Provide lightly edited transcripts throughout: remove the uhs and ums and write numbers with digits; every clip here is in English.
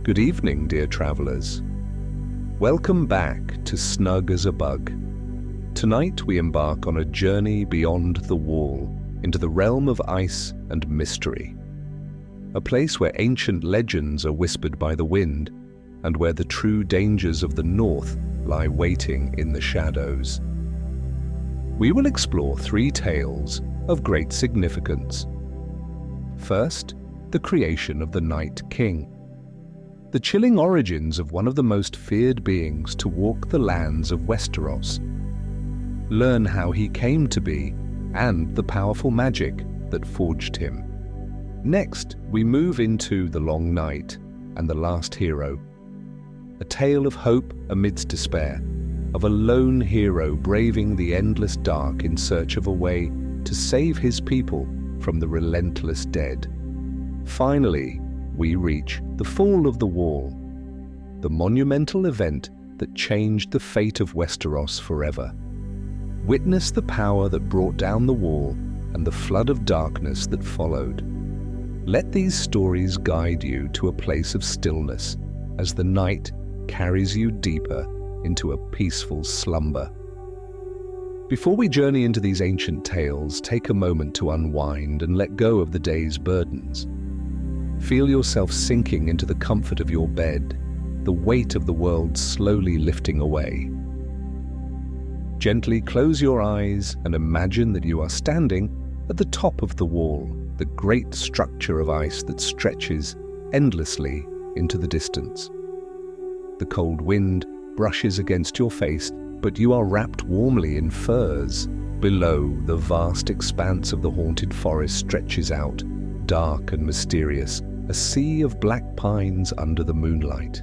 Good evening, dear travelers. Welcome back to Snug as a Bug. Tonight we embark on a journey beyond the wall into the realm of ice and mystery. A place where ancient legends are whispered by the wind and where the true dangers of the north lie waiting in the shadows. We will explore 3 tales of great significance. First, the creation of the Night King. The chilling origins of one of the most feared beings to walk the lands of Westeros. Learn how he came to be and the powerful magic that forged him. Next, we move into The Long Night and the Last Hero. A tale of hope amidst despair, of a lone hero braving the endless dark in search of a way to save his people from the relentless dead. Finally, we reach the fall of the wall, the monumental event that changed the fate of Westeros forever. Witness the power that brought down the wall and the flood of darkness that followed. Let these stories guide you to a place of stillness as the night carries you deeper into a peaceful slumber. Before we journey into these ancient tales, take a moment to unwind and let go of the day's burdens. Feel yourself sinking into the comfort of your bed, the weight of the world slowly lifting away. Gently close your eyes and imagine that you are standing at the top of the wall, the great structure of ice that stretches endlessly into the distance. The cold wind brushes against your face, but you are wrapped warmly in furs. Below, the vast expanse of the haunted forest stretches out, dark and mysterious, a sea of black pines under the moonlight.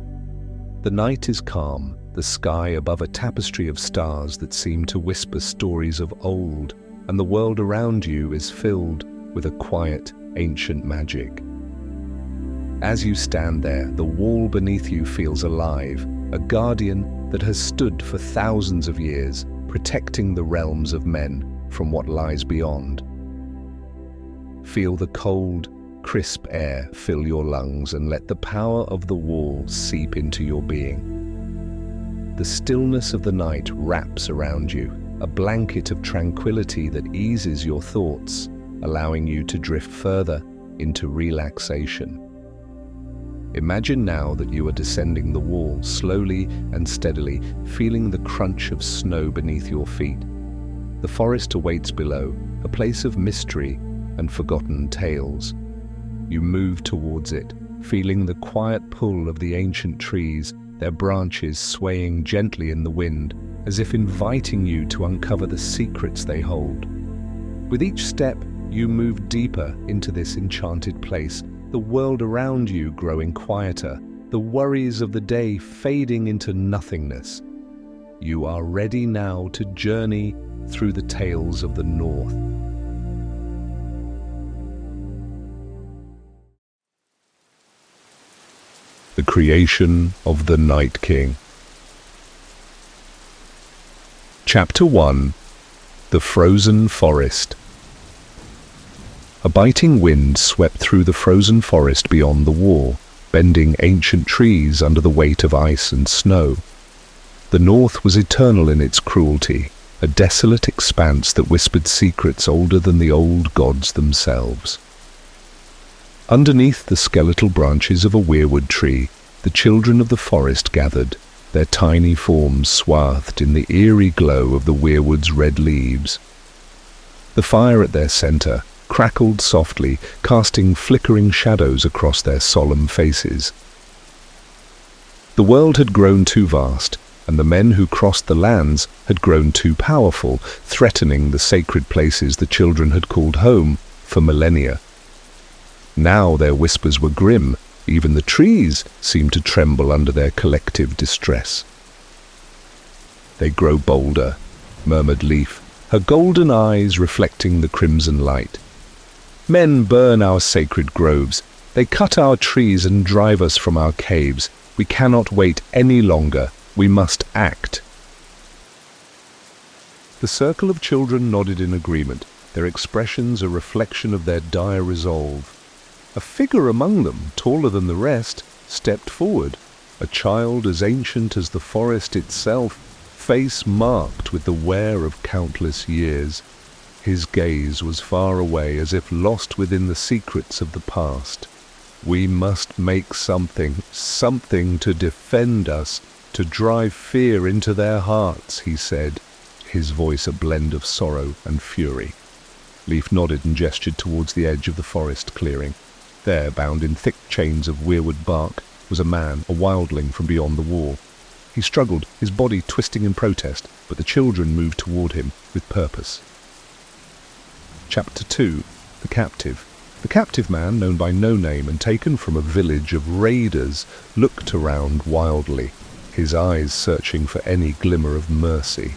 The night is calm, the sky above a tapestry of stars that seem to whisper stories of old, and the world around you is filled with a quiet, ancient magic. As you stand there, the wall beneath you feels alive, a guardian that has stood for thousands of years, protecting the realms of men from what lies beyond. Feel the cold, crisp air fill your lungs and let the power of the wall seep into your being. The stillness of the night wraps around you, a blanket of tranquility that eases your thoughts, allowing you to drift further into relaxation. Imagine now that you are descending the wall slowly and steadily, feeling the crunch of snow beneath your feet. The forest awaits below, a place of mystery and forgotten tales. You move towards it, feeling the quiet pull of the ancient trees, their branches swaying gently in the wind, as if inviting you to uncover the secrets they hold. With each step, you move deeper into this enchanted place, the world around you growing quieter, the worries of the day fading into nothingness. You are ready now to journey through the tales of the North. The creation of the Night King. Chapter 1. The Frozen Forest. A biting wind swept through the frozen forest beyond the wall, bending ancient trees under the weight of ice and snow. The north was eternal in its cruelty, a desolate expanse that whispered secrets older than the old gods themselves. Underneath the skeletal branches of a weirwood tree, the children of the forest gathered, their tiny forms swathed in the eerie glow of the weirwood's red leaves. The fire at their center crackled softly, casting flickering shadows across their solemn faces. The world had grown too vast, and the men who crossed the lands had grown too powerful, threatening the sacred places the children had called home for millennia. Now their whispers were grim, even the trees seemed to tremble under their collective distress. "They grow bolder," murmured Leaf, her golden eyes reflecting the crimson light. "Men burn our sacred groves. They cut our trees and drive us from our caves. We cannot wait any longer. We must act." The circle of children nodded in agreement, their expressions a reflection of their dire resolve. A figure among them, taller than the rest, stepped forward, a child as ancient as the forest itself, face marked with the wear of countless years. His gaze was far away, as if lost within the secrets of the past. "We must make something to defend us, to drive fear into their hearts," he said, his voice a blend of sorrow and fury. Leaf nodded and gestured towards the edge of the forest clearing. There, bound in thick chains of weirwood bark, was a man, a wildling from beyond the wall. He struggled, his body twisting in protest, but the children moved toward him with purpose. Chapter 2. The Captive. The captive man, known by no name and taken from a village of raiders, looked around wildly, his eyes searching for any glimmer of mercy.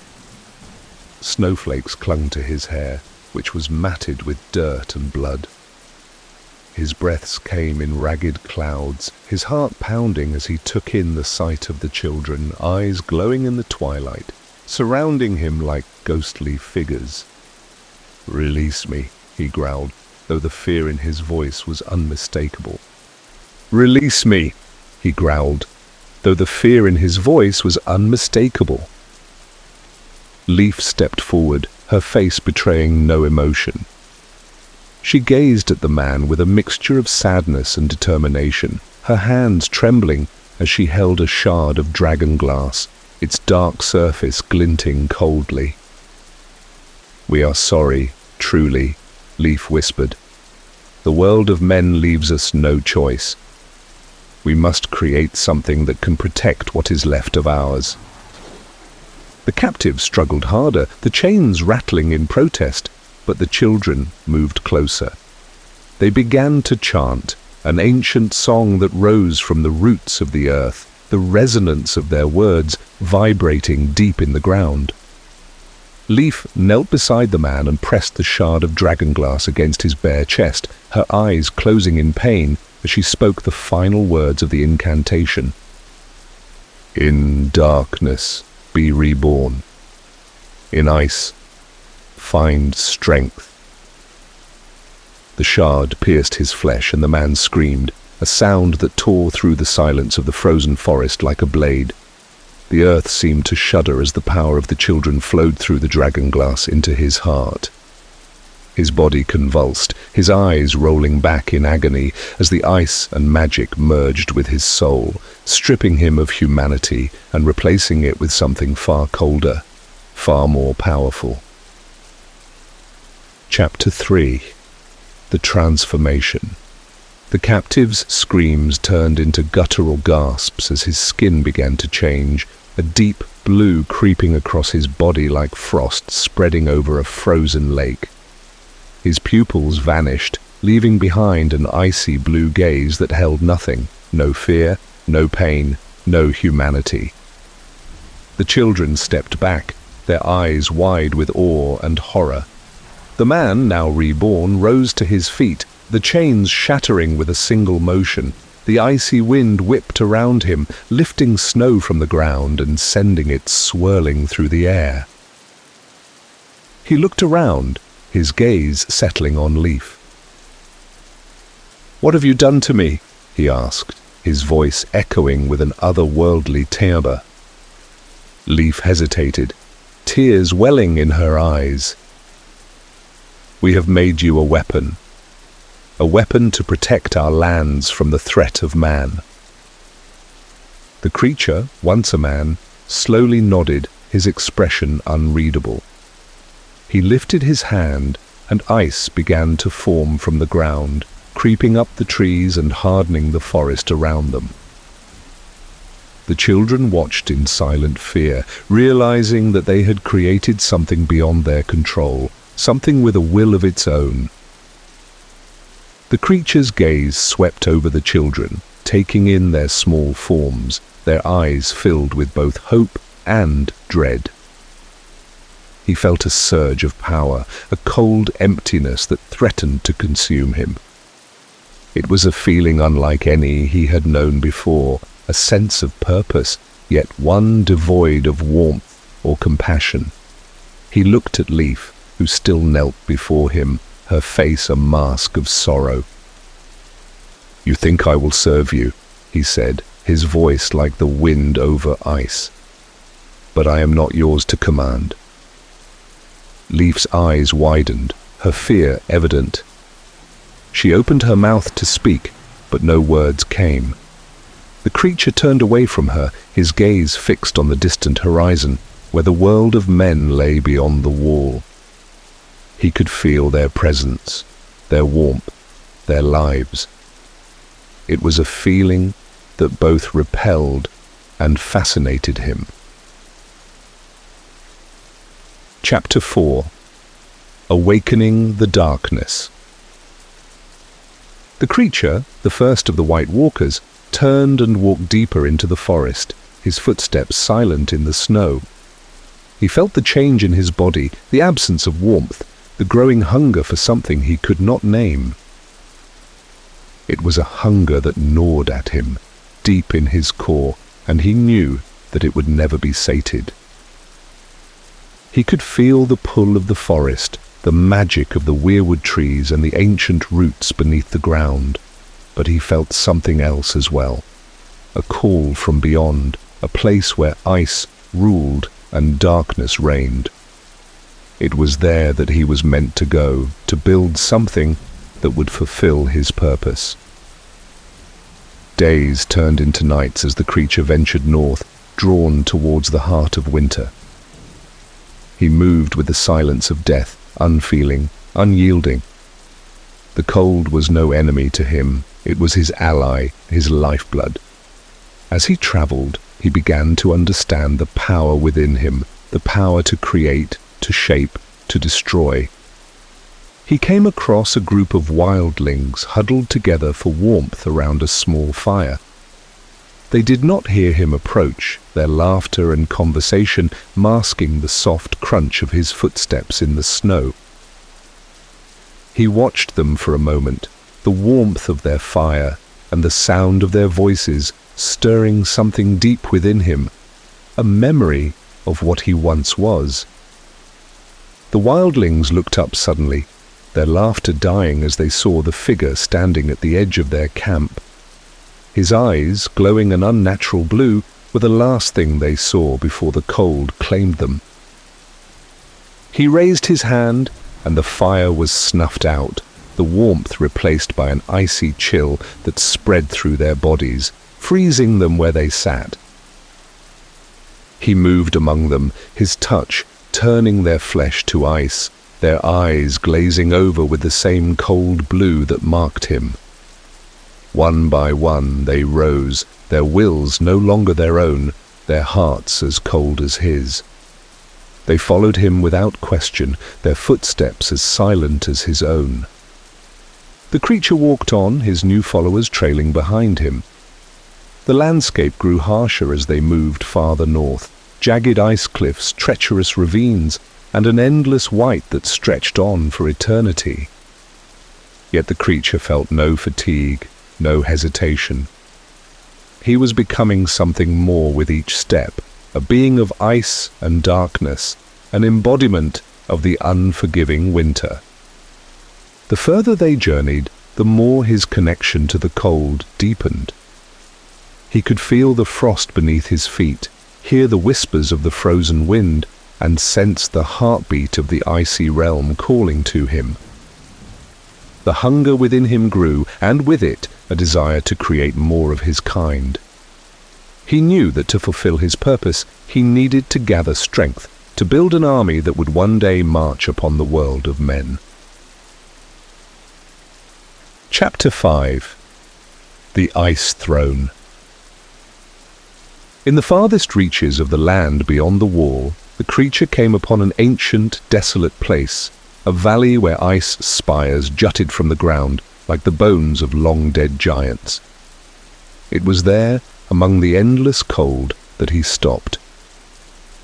Snowflakes clung to his hair, which was matted with dirt and blood. His breaths came in ragged clouds, his heart pounding as he took in the sight of the children, eyes glowing in the twilight, surrounding him like ghostly figures. "Release me," he growled, though the fear in his voice was unmistakable. "Release me," he growled, though the fear in his voice was unmistakable. Leaf stepped forward, her face betraying no emotion. She gazed at the man with a mixture of sadness and determination, her hands trembling as she held a shard of dragon glass, its dark surface glinting coldly. "We are sorry, truly," Leaf whispered. "The world of men leaves us no choice. We must create something that can protect what is left of ours." The captive struggled harder, the chains rattling in protest, but the children moved closer. They began to chant, an ancient song that rose from the roots of the earth, the resonance of their words vibrating deep in the ground. Leaf knelt beside the man and pressed the shard of dragonglass against his bare chest, her eyes closing in pain as she spoke the final words of the incantation. "In darkness be reborn. In ice find strength." The shard pierced his flesh and the man screamed, a sound that tore through the silence of the frozen forest like a blade. The earth seemed to shudder as the power of the children flowed through the dragonglass into his heart. His body convulsed, his eyes rolling back in agony as the ice and magic merged with his soul, stripping him of humanity and replacing it with something far colder, far more powerful. Chapter 3. The Transformation. The captive's screams turned into guttural gasps as his skin began to change, a deep blue creeping across his body like frost spreading over a frozen lake. His pupils vanished, leaving behind an icy blue gaze that held nothing, no fear, no pain, no humanity. The children stepped back, their eyes wide with awe and horror. The man, now reborn, rose to his feet, the chains shattering with a single motion. The icy wind whipped around him, lifting snow from the ground and sending it swirling through the air. He looked around, his gaze settling on Leaf. "What have you done to me?" he asked, his voice echoing with an otherworldly timbre. Leaf hesitated, tears welling in her eyes. "We have made you a weapon to protect our lands from the threat of man." The creature, once a man, slowly nodded, his expression unreadable. He lifted his hand, and ice began to form from the ground, creeping up the trees and hardening the forest around them. The children watched in silent fear, realizing that they had created something beyond their control, something with a will of its own. The creature's gaze swept over the children, taking in their small forms, their eyes filled with both hope and dread. He felt a surge of power, a cold emptiness that threatened to consume him. It was a feeling unlike any he had known before, a sense of purpose, yet one devoid of warmth or compassion. He looked at Leaf, who still knelt before him, her face a mask of sorrow. "You think I will serve you?" he said, his voice like the wind over ice. "But I am not yours to command." Leaf's eyes widened, her fear evident. She opened her mouth to speak, but no words came. The creature turned away from her, his gaze fixed on the distant horizon, where the world of men lay beyond the wall. He could feel their presence, their warmth, their lives. It was a feeling that both repelled and fascinated him. Chapter 4. Awakening the Darkness. The creature, the first of the White Walkers, turned and walked deeper into the forest, his footsteps silent in the snow. He felt the change in his body, the absence of warmth, the growing hunger for something he could not name. It was a hunger that gnawed at him, deep in his core, and he knew that it would never be sated. He could feel the pull of the forest, the magic of the weirwood trees and the ancient roots beneath the ground, but he felt something else as well. A call from beyond, a place where ice ruled and darkness reigned. It was there that he was meant to go, to build something that would fulfill his purpose. Days turned into nights as the creature ventured north, drawn towards the heart of winter. He moved with the silence of death, unfeeling, unyielding. The cold was no enemy to him, it was his ally, his lifeblood. As he traveled, he began to understand the power within him, the power to create, to shape, to destroy. He came across a group of wildlings huddled together for warmth around a small fire. They did not hear him approach, their laughter and conversation masking the soft crunch of his footsteps in the snow. He watched them for a moment, the warmth of their fire and the sound of their voices stirring something deep within him, a memory of what he once was. The wildlings looked up suddenly, their laughter dying as they saw the figure standing at the edge of their camp. His eyes, glowing an unnatural blue, were the last thing they saw before the cold claimed them. He raised his hand, and the fire was snuffed out, the warmth replaced by an icy chill that spread through their bodies, freezing them where they sat. He moved among them, his touch turning their flesh to ice, their eyes glazing over with the same cold blue that marked him. One by one they rose, their wills no longer their own, their hearts as cold as his. They followed him without question, their footsteps as silent as his own. The creature walked on, his new followers trailing behind him. The landscape grew harsher as they moved farther north, jagged ice cliffs, treacherous ravines, and an endless white that stretched on for eternity. Yet the creature felt no fatigue, no hesitation. He was becoming something more with each step, a being of ice and darkness, an embodiment of the unforgiving winter. The further they journeyed, the more his connection to the cold deepened. He could feel the frost beneath his feet, hear the whispers of the frozen wind, and sense the heartbeat of the icy realm calling to him. The hunger within him grew, and with it a desire to create more of his kind. He knew that to fulfill his purpose, he needed to gather strength, to build an army that would one day march upon the world of men. Chapter 5. The Ice Throne. In the farthest reaches of the land beyond the wall, the creature came upon an ancient, desolate place, a valley where ice spires jutted from the ground like the bones of long-dead giants. It was there, among the endless cold, that he stopped.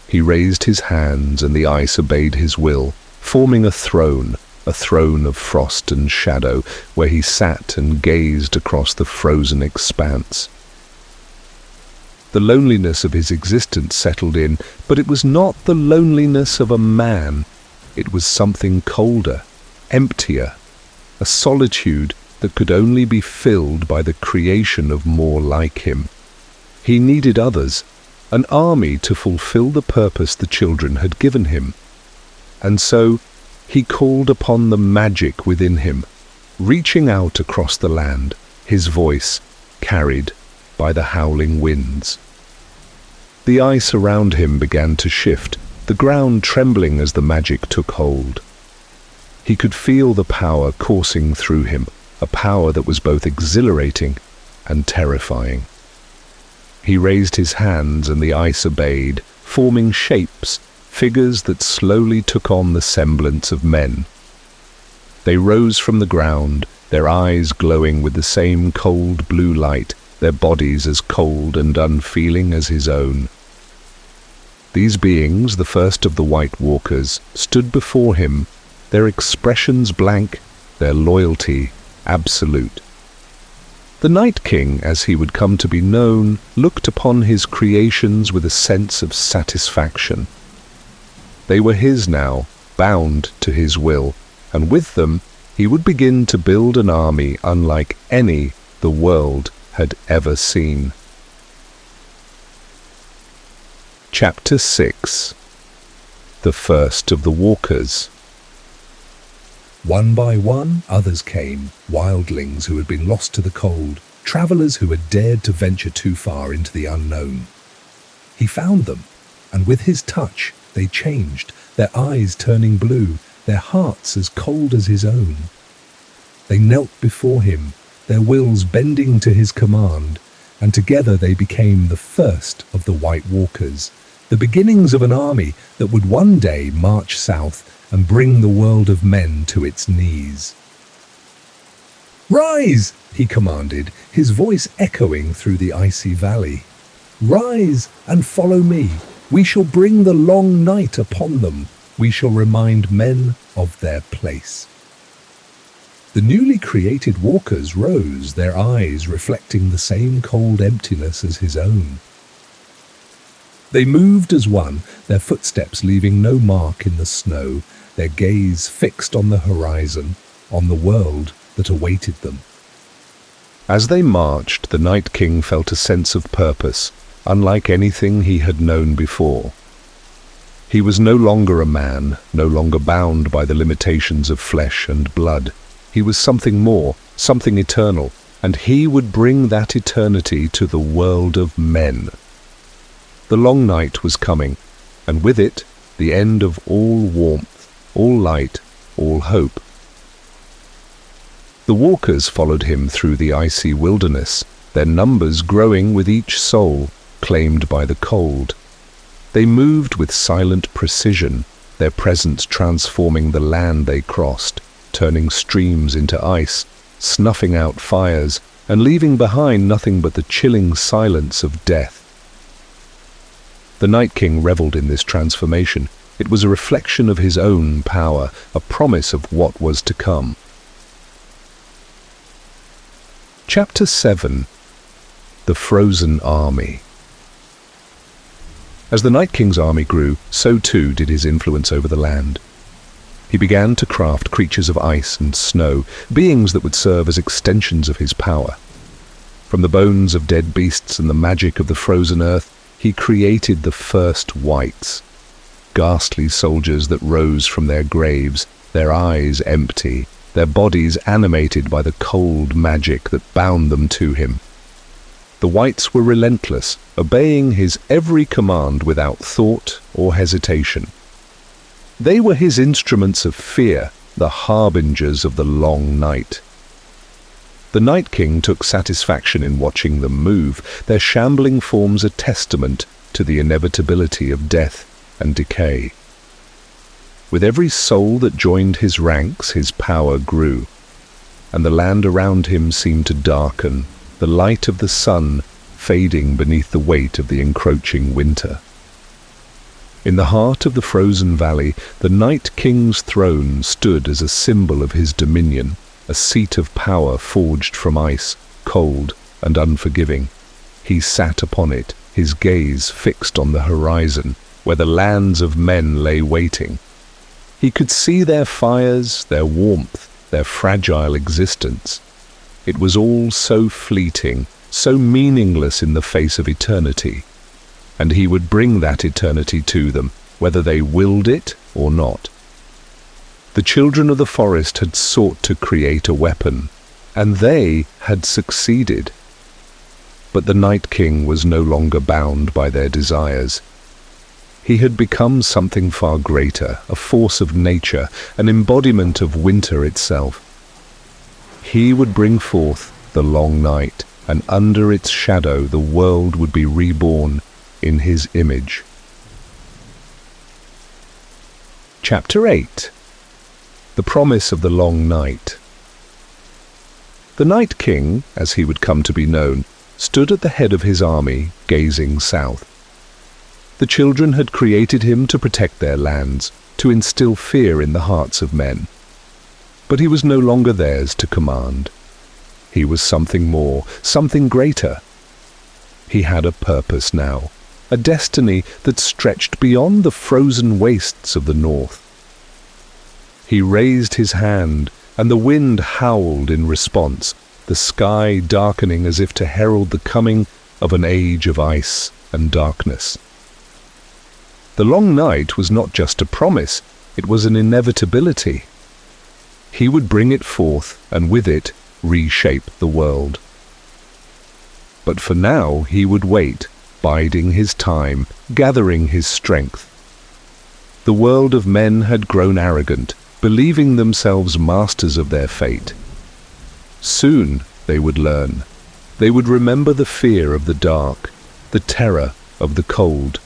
He raised his hands and the ice obeyed his will, forming a throne of frost and shadow, where he sat and gazed across the frozen expanse. The loneliness of his existence settled in, but it was not the loneliness of a man. It was something colder, emptier, a solitude that could only be filled by the creation of more like him. He needed others, an army to fulfill the purpose the children had given him. And so he called upon the magic within him, reaching out across the land, his voice carried by the howling winds. The ice around him began to shift, the ground trembling as the magic took hold. He could feel the power coursing through him, a power that was both exhilarating and terrifying. He raised his hands and the ice obeyed, forming shapes, figures that slowly took on the semblance of men. They rose from the ground, their eyes glowing with the same cold blue light, their bodies as cold and unfeeling as his own. These beings, the first of the White Walkers, stood before him, their expressions blank, their loyalty absolute. The Night King, as he would come to be known, looked upon his creations with a sense of satisfaction. They were his now, bound to his will, and with them he would begin to build an army unlike any the world had ever seen. Chapter 6. The First of the Walkers. One by one, others came, wildlings who had been lost to the cold, travelers who had dared to venture too far into the unknown. He found them, and with his touch, they changed, their eyes turning blue, their hearts as cold as his own. They knelt before him, their wills bending to his command, and together they became the first of the White Walkers, the beginnings of an army that would one day march south and bring the world of men to its knees. "Rise!" he commanded, his voice echoing through the icy valley. "Rise and follow me. We shall bring the long night upon them. We shall remind men of their place." The newly created walkers rose, their eyes reflecting the same cold emptiness as his own. They moved as one, their footsteps leaving no mark in the snow, their gaze fixed on the horizon, on the world that awaited them. As they marched, the Night King felt a sense of purpose, unlike anything he had known before. He was no longer a man, no longer bound by the limitations of flesh and blood. He was something more, something eternal, and he would bring that eternity to the world of men. The long night was coming, and with it, the end of all warmth, all light, all hope. The walkers followed him through the icy wilderness, their numbers growing with each soul claimed by the cold. They moved with silent precision, their presence transforming the land they crossed, turning streams into ice, snuffing out fires, and leaving behind nothing but the chilling silence of death. The Night King revelled in this transformation. It was a reflection of his own power, a promise of what was to come. Chapter 7. The Frozen Army. As the Night King's army grew, so too did his influence over the land. He began to craft creatures of ice and snow, beings that would serve as extensions of his power. From the bones of dead beasts and the magic of the frozen earth, he created the first wights, ghastly soldiers that rose from their graves, their eyes empty, their bodies animated by the cold magic that bound them to him. The wights were relentless, obeying his every command without thought or hesitation. They were his instruments of fear, the harbingers of the long night. The Night King took satisfaction in watching them move, their shambling forms a testament to the inevitability of death and decay. With every soul that joined his ranks, his power grew, and the land around him seemed to darken, the light of the sun fading beneath the weight of the encroaching winter. In the heart of the frozen valley, the Night King's throne stood as a symbol of his dominion, a seat of power forged from ice, cold and unforgiving. He sat upon it, his gaze fixed on the horizon, where the lands of men lay waiting. He could see their fires, their warmth, their fragile existence. It was all so fleeting, so meaningless in the face of eternity. And he would bring that eternity to them, whether they willed it or not. The children of the forest had sought to create a weapon, and they had succeeded. But the Night King was no longer bound by their desires. He had become something far greater, a force of nature, an embodiment of winter itself. He would bring forth the long night, and under its shadow the world would be reborn in his image. Chapter 8. The Promise of the Long Night. The Night King, as he would come to be known, stood at the head of his army, gazing south. The children had created him to protect their lands, to instill fear in the hearts of men. But he was no longer theirs to command. He was something more, something greater. He had a purpose now, a destiny that stretched beyond the frozen wastes of the north. He raised his hand, and the wind howled in response, the sky darkening as if to herald the coming of an age of ice and darkness. The long night was not just a promise, it was an inevitability. He would bring it forth, and with it reshape the world. But for now he would wait, biding his time, gathering his strength. The world of men had grown arrogant, believing themselves masters of their fate. Soon they would learn. They would remember the fear of the dark, the terror of the cold.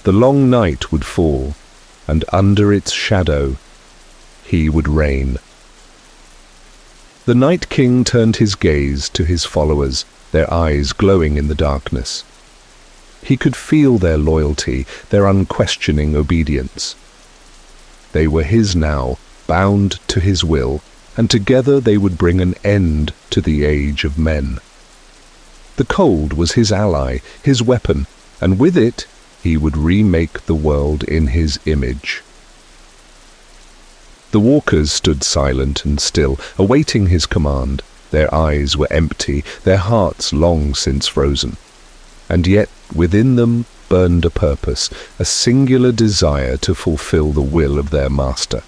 The long night would fall, and under its shadow he would reign. The Night King turned his gaze to his followers, their eyes glowing in the darkness. He could feel their loyalty, their unquestioning obedience. They were his now, bound to his will, and together they would bring an end to the age of men. The cold was his ally, his weapon, and with it he would remake the world in his image. The walkers stood silent and still, awaiting his command. Their eyes were empty, their hearts long since frozen. And yet within them burned a purpose, a singular desire to fulfill the will of their master.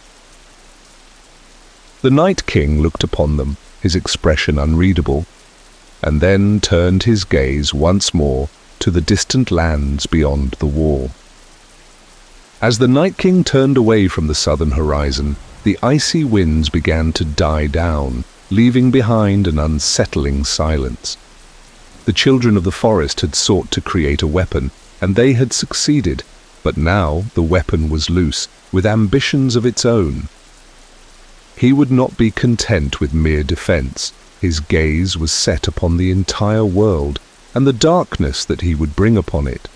The Night King looked upon them, his expression unreadable, and then turned his gaze once more to the distant lands beyond the wall. As the Night King turned away from the southern horizon, the icy winds began to die down, leaving behind an unsettling silence. The children of the forest had sought to create a weapon, and they had succeeded, but now the weapon was loose, with ambitions of its own. He would not be content with mere defense. His gaze was set upon the entire world, and the darkness that he would bring upon it.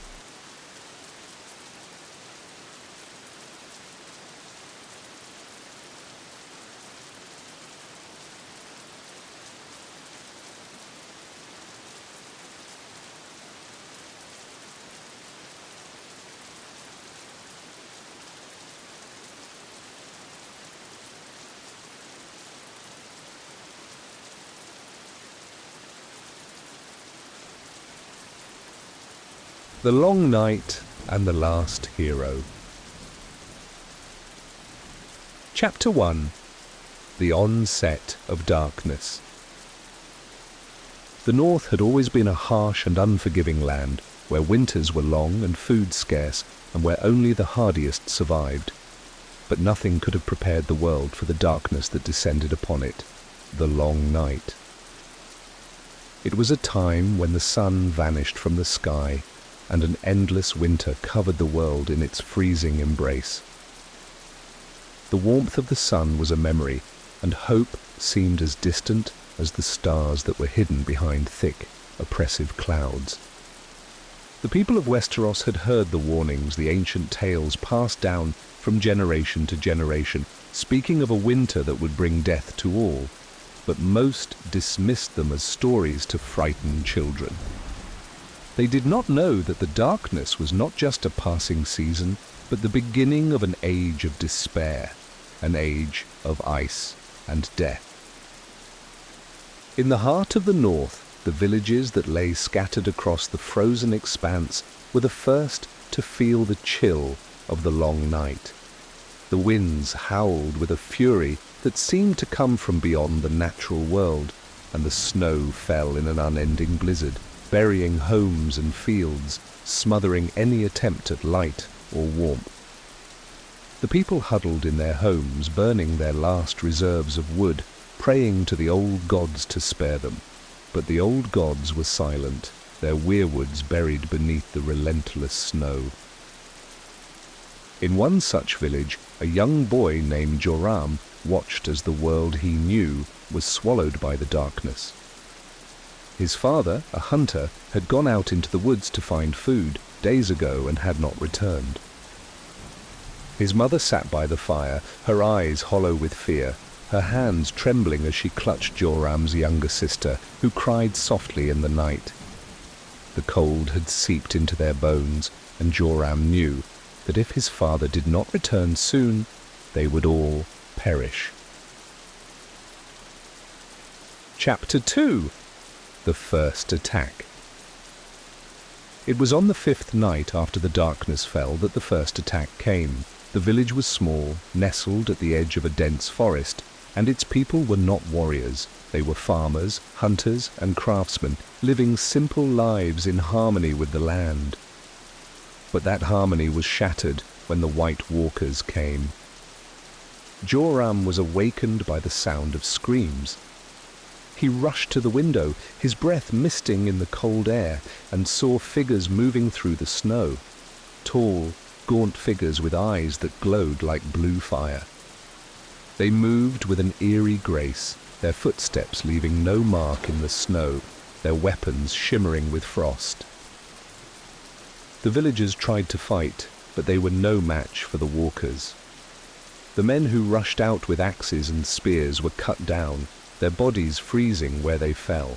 The Long Night and the Last Hero. Chapter 1. The Onset of Darkness. The North had always been a harsh and unforgiving land, where winters were long and food scarce, and where only the hardiest survived. But nothing could have prepared the world for the darkness that descended upon it, the Long Night. It was a time when the sun vanished from the sky, and an endless winter covered the world in its freezing embrace. The warmth of the sun was a memory, and hope seemed as distant as the stars that were hidden behind thick, oppressive clouds. The people of Westeros had heard the warnings, the ancient tales passed down from generation to generation, speaking of a winter that would bring death to all, but most dismissed them as stories to frighten children. They did not know that the darkness was not just a passing season, but the beginning of an age of despair, an age of ice and death. In the heart of the north, the villages that lay scattered across the frozen expanse were the first to feel the chill of the long night. The winds howled with a fury that seemed to come from beyond the natural world, and the snow fell in an unending blizzard, burying homes and fields, smothering any attempt at light or warmth. The people huddled in their homes, burning their last reserves of wood, praying to the old gods to spare them. But the old gods were silent, their weirwoods buried beneath the relentless snow. In one such village, a young boy named Joram watched as the world he knew was swallowed by the darkness. His father, a hunter, had gone out into the woods to find food days ago and had not returned. His mother sat by the fire, her eyes hollow with fear, her hands trembling as she clutched Joram's younger sister, who cried softly in the night. The cold had seeped into their bones, and Joram knew that if his father did not return soon, they would all perish. Chapter 2. The First Attack. It was on the 5th night after the darkness fell that the first attack came. The village was small, nestled at the edge of a dense forest, and its people were not warriors. They were farmers, hunters, and craftsmen, living simple lives in harmony with the land. But that harmony was shattered when the White Walkers came. Joram was awakened by the sound of screams. He rushed to the window, his breath misting in the cold air, and saw figures moving through the snow. Tall, gaunt figures with eyes that glowed like blue fire. They moved with an eerie grace, their footsteps leaving no mark in the snow, their weapons shimmering with frost. The villagers tried to fight, but they were no match for the walkers. The men who rushed out with axes and spears were cut down, their bodies freezing where they fell.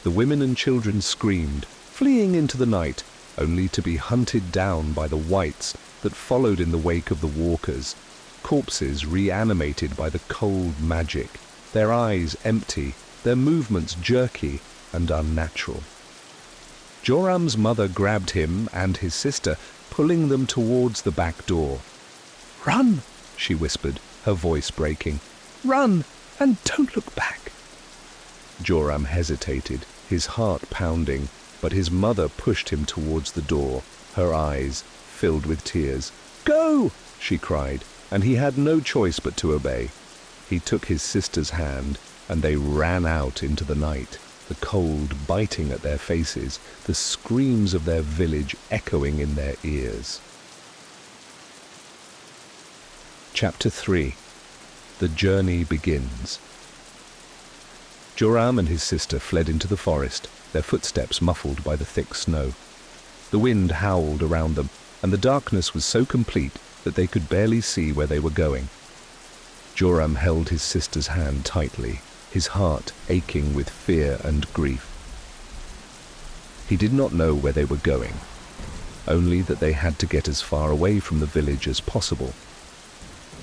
The women and children screamed, fleeing into the night, only to be hunted down by the whites that followed in the wake of the walkers, corpses reanimated by the cold magic, their eyes empty, their movements jerky and unnatural. Joram's mother grabbed him and his sister, pulling them towards the back door. "Run!" she whispered, her voice breaking. "Run, and don't look back." Joram hesitated, his heart pounding, but his mother pushed him towards the door, her eyes filled with tears. "Go!" she cried, and he had no choice but to obey. He took his sister's hand, and they ran out into the night, the cold biting at their faces, the screams of their village echoing in their ears. Chapter 3. The Journey Begins. Joram and his sister fled into the forest, their footsteps muffled by the thick snow. The wind howled around them, and the darkness was so complete that they could barely see where they were going. Joram held his sister's hand tightly, his heart aching with fear and grief. He did not know where they were going, only that they had to get as far away from the village as possible.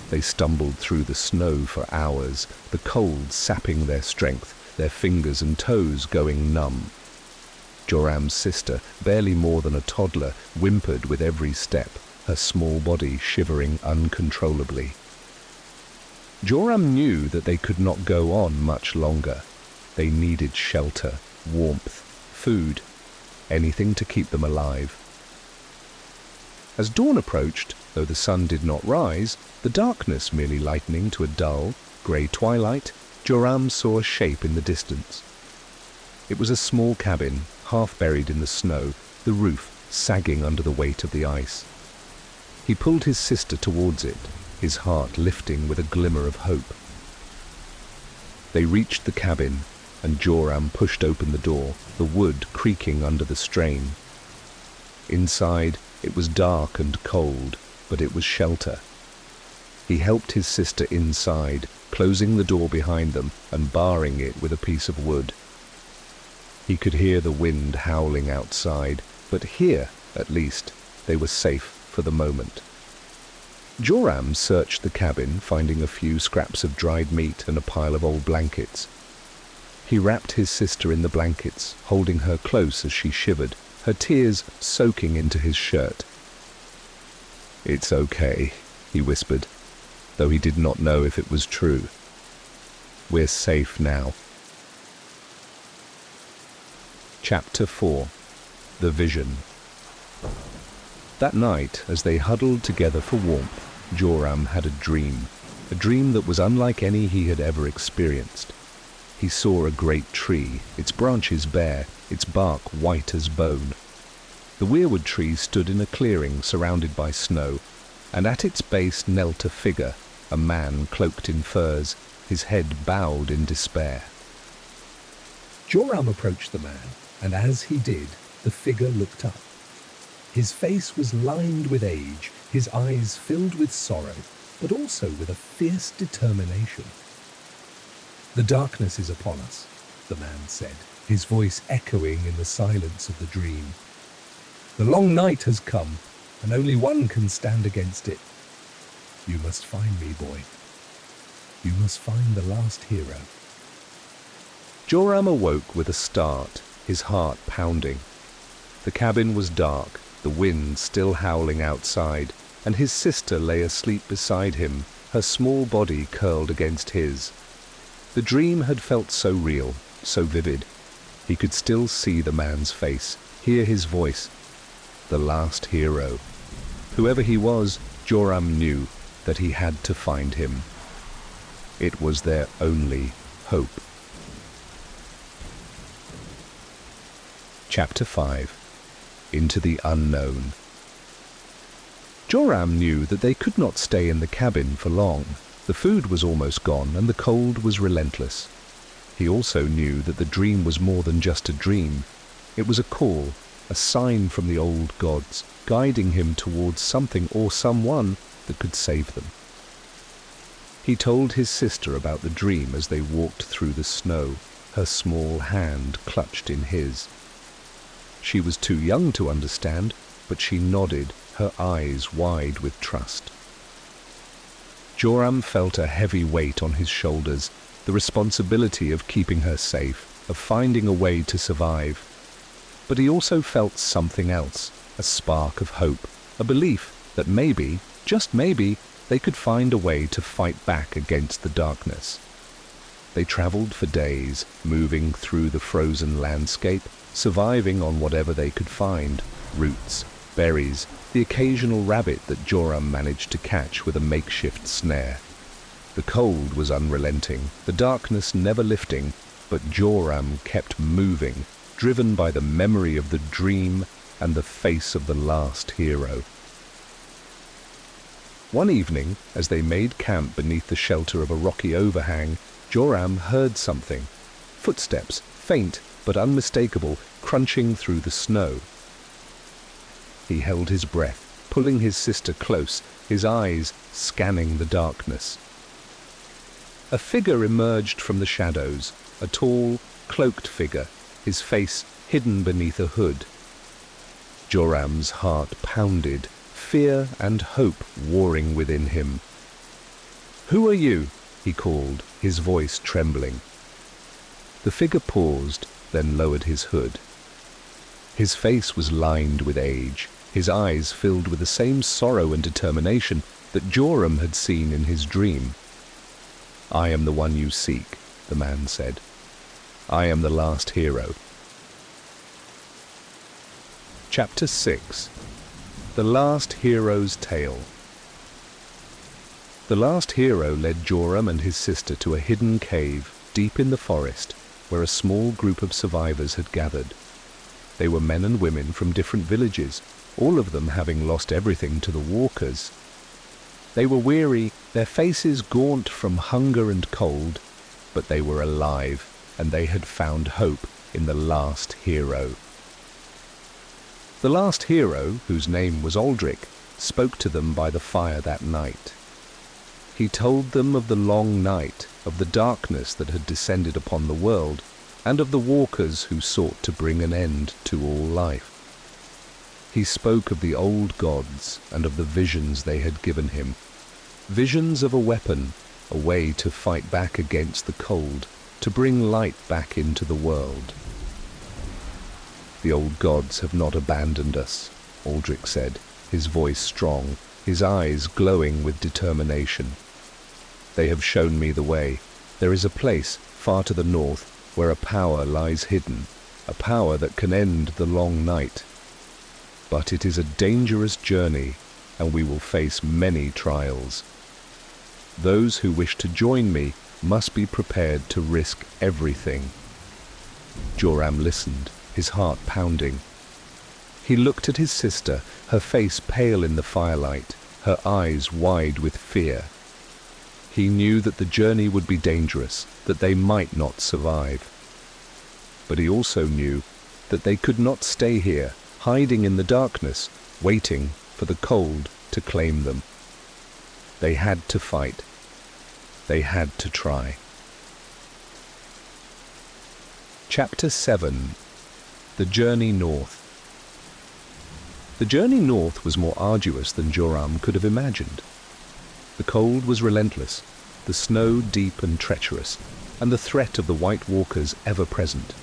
They stumbled through the snow for hours, the cold sapping their strength, their fingers and toes going numb. Joram's sister, barely more than a toddler, whimpered with every step, her small body shivering uncontrollably. Joram knew that they could not go on much longer. They needed shelter, warmth, food, anything to keep them alive. As dawn approached, though the sun did not rise, the darkness merely lightening to a dull, grey twilight, Joram saw a shape in the distance. It was a small cabin, half buried in the snow, the roof sagging under the weight of the ice. He pulled his sister towards it, his heart lifting with a glimmer of hope. They reached the cabin, and Joram pushed open the door, the wood creaking under the strain. Inside, it was dark and cold, but it was shelter. He helped his sister inside, closing the door behind them and barring it with a piece of wood. He could hear the wind howling outside, but here, at least, they were safe for the moment. Joram searched the cabin, finding a few scraps of dried meat and a pile of old blankets. He wrapped his sister in the blankets, holding her close as she shivered, her tears soaking into his shirt. "It's okay," he whispered, though he did not know if it was true. "We're safe now." Chapter 4. The Vision. That night, as they huddled together for warmth, Joram had a dream that was unlike any he had ever experienced. He saw a great tree, its branches bare, its bark white as bone. The weirwood tree stood in a clearing surrounded by snow, and at its base knelt a figure, a man cloaked in furs, his head bowed in despair. Joram approached the man, and as he did, the figure looked up. His face was lined with age, his eyes filled with sorrow, but also with a fierce determination. "The darkness is upon us," the man said, his voice echoing in the silence of the dream. "The long night has come, and only one can stand against it. You must find me, boy. You must find the last hero." Joram awoke with a start, his heart pounding. The cabin was dark, the wind still howling outside, and his sister lay asleep beside him, her small body curled against his. The dream had felt so real, so vivid. He could still see the man's face, hear his voice. The last hero. Whoever he was, Joram knew that he had to find him. It was their only hope. Chapter 5. Into the Unknown. Joram knew that they could not stay in the cabin for long. The food was almost gone, and the cold was relentless. He also knew that the dream was more than just a dream. It was a call, a sign from the old gods, guiding him towards something or someone that could save them. He told his sister about the dream as they walked through the snow, her small hand clutched in his. She was too young to understand, but she nodded, her eyes wide with trust. Joram felt a heavy weight on his shoulders, the responsibility of keeping her safe, of finding a way to survive. But he also felt something else, a spark of hope, a belief that maybe, just maybe, they could find a way to fight back against the darkness. They traveled for days, moving through the frozen landscape, surviving on whatever they could find, roots, berries, the occasional rabbit that Joram managed to catch with a makeshift snare. The cold was unrelenting, the darkness never lifting, but Joram kept moving, driven by the memory of the dream and the face of the last hero. One evening, as they made camp beneath the shelter of a rocky overhang, Joram heard something. Footsteps, faint but unmistakable, crunching through the snow. He held his breath, pulling his sister close, his eyes scanning the darkness. A figure emerged from the shadows, a tall, cloaked figure, his face hidden beneath a hood. Joram's heart pounded, fear and hope warring within him. "Who are you?" he called, his voice trembling. The figure paused, then lowered his hood. His face was lined with age, his eyes filled with the same sorrow and determination that Joram had seen in his dream. "I am the one you seek," the man said. "I am the last hero." Chapter 6. The Last Hero's Tale. The last hero led Joram and his sister to a hidden cave deep in the forest where a small group of survivors had gathered. They were men and women from different villages, all of them having lost everything to the walkers. They were weary, their faces gaunt from hunger and cold, but they were alive, and they had found hope in the last hero. The last hero, whose name was Aldrich, spoke to them by the fire that night. He told them of the long night, of the darkness that had descended upon the world, and of the walkers who sought to bring an end to all life. He spoke of the old gods and of the visions they had given him. Visions of a weapon, a way to fight back against the cold, to bring light back into the world. "The old gods have not abandoned us," Aldrich said, his voice strong, his eyes glowing with determination. "They have shown me the way. There is a place far to the north where a power lies hidden, a power that can end the long night. But it is a dangerous journey, and we will face many trials. Those who wish to join me must be prepared to risk everything." Joram listened, his heart pounding. He looked at his sister, her face pale in the firelight, her eyes wide with fear. He knew that the journey would be dangerous, that they might not survive. But he also knew that they could not stay here, hiding in the darkness, waiting for the cold to claim them. They had to fight. They had to try. Chapter 7. The Journey North. The journey north was more arduous than Joram could have imagined. The cold was relentless, the snow deep and treacherous, and the threat of the White Walkers ever present.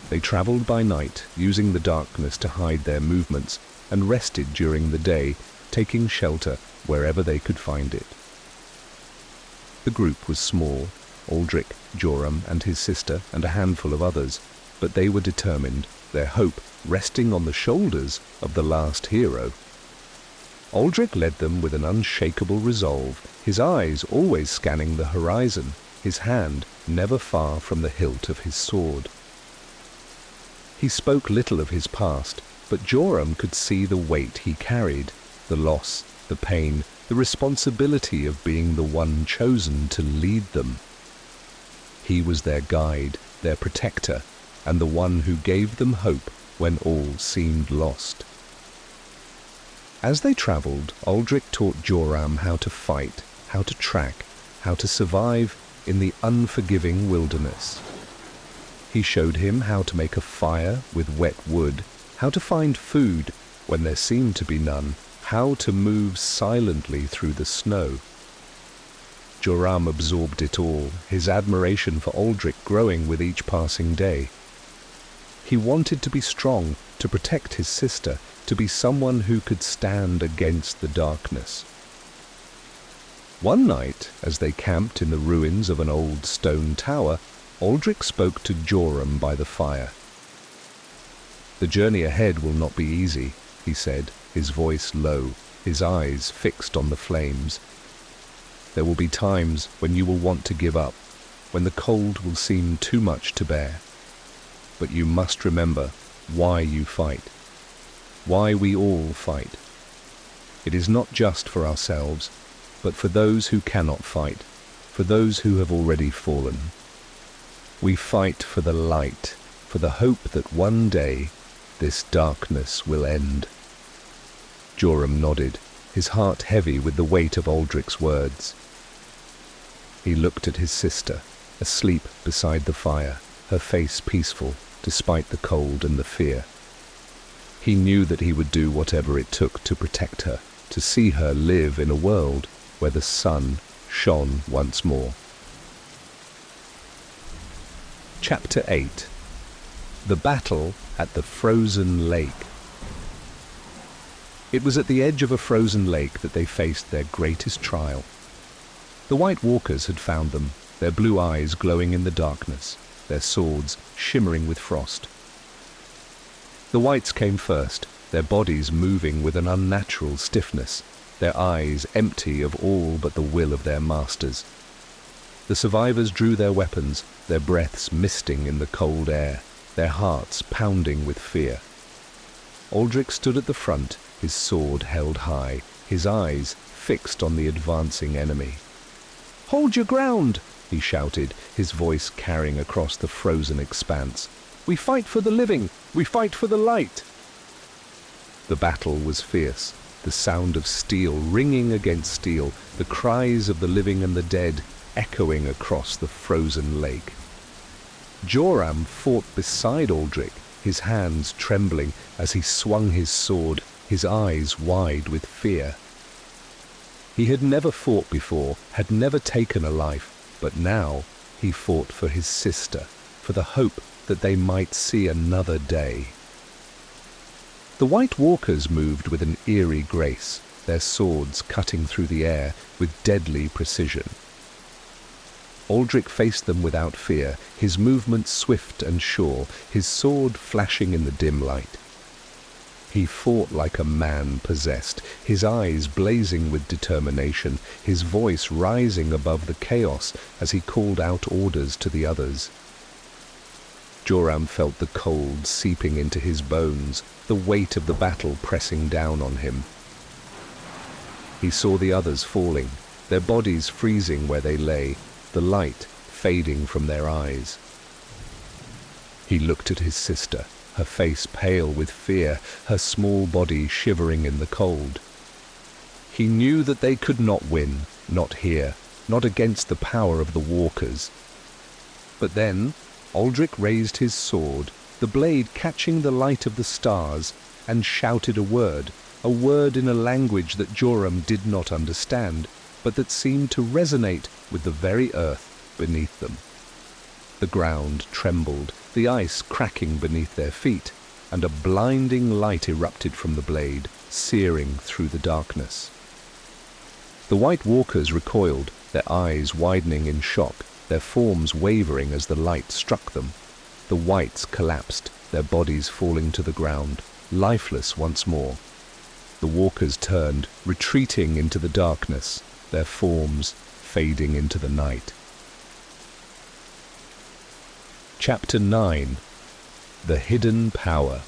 They travelled by night, using the darkness to hide their movements, and rested during the day, taking shelter wherever they could find it. The group was small, Aldrich, Joram and his sister and a handful of others, but they were determined, their hope resting on the shoulders of the last hero. Aldrich led them with an unshakable resolve, his eyes always scanning the horizon, his hand never far from the hilt of his sword. He spoke little of his past, but Joram could see the weight he carried, the loss, the pain, the responsibility of being the one chosen to lead them. He was their guide, their protector, and the one who gave them hope when all seemed lost. As they travelled, Aldrich taught Joram how to fight, how to track, how to survive in the unforgiving wilderness. He showed him how to make a fire with wet wood, how to find food when there seemed to be none, how to move silently through the snow. Joram absorbed it all, his admiration for Aldrich growing with each passing day. He wanted to be strong, to protect his sister, to be someone who could stand against the darkness. One night, as they camped in the ruins of an old stone tower, Aldrich spoke to Joram by the fire. "The journey ahead will not be easy," he said, his voice low, his eyes fixed on the flames. "There will be times when you will want to give up, when the cold will seem too much to bear. But you must remember why you fight, why we all fight. It is not just for ourselves, but for those who cannot fight, for those who have already fallen. We fight for the light, for the hope that one day this darkness will end." Joram nodded, his heart heavy with the weight of Aldrich's words. He looked at his sister, asleep beside the fire, her face peaceful, despite the cold and the fear. He knew that he would do whatever it took to protect her, to see her live in a world where the sun shone once more. Chapter 8. The Battle at the Frozen Lake. It was at the edge of a frozen lake that they faced their greatest trial. The White Walkers had found them, their blue eyes glowing in the darkness, their swords shimmering with frost. The Whites came first, their bodies moving with an unnatural stiffness, their eyes empty of all but the will of their masters. The survivors drew their weapons, their breaths misting in the cold air, their hearts pounding with fear. Aldrich stood at the front, his sword held high, his eyes fixed on the advancing enemy. "Hold your ground!" he shouted, his voice carrying across the frozen expanse. "We fight for the living! We fight for the light!" The battle was fierce, the sound of steel ringing against steel, the cries of the living and the dead echoing across the frozen lake. Joram fought beside Aldrich, his hands trembling as he swung his sword, his eyes wide with fear. He had never fought before, had never taken a life, but now He fought for his sister, for the hope that they might see another day. The White Walkers moved with an eerie grace, their swords cutting through the air with deadly precision. Aldrich faced them without fear, his movements swift and sure, his sword flashing in the dim light. He fought like a man possessed, his eyes blazing with determination, his voice rising above the chaos as he called out orders to the others. Joram felt the cold seeping into his bones, the weight of the battle pressing down on him. He saw the others falling, their bodies freezing where they lay, the light fading from their eyes. He looked at his sister, her face pale with fear, her small body shivering in the cold. He knew that they could not win, not here, not against the power of the walkers. But then Aldrich raised his sword, the blade catching the light of the stars, and shouted a word in a language that Joram did not understand, but that seemed to resonate with the very earth beneath them. The ground trembled, the ice cracking beneath their feet, and a blinding light erupted from the blade, searing through the darkness. The White Walkers recoiled, their eyes widening in shock, their forms wavering as the light struck them. The Whites collapsed, their bodies falling to the ground, lifeless once more. The Walkers turned, retreating into the darkness, their forms fading into the night. Chapter 9. The Hidden Power.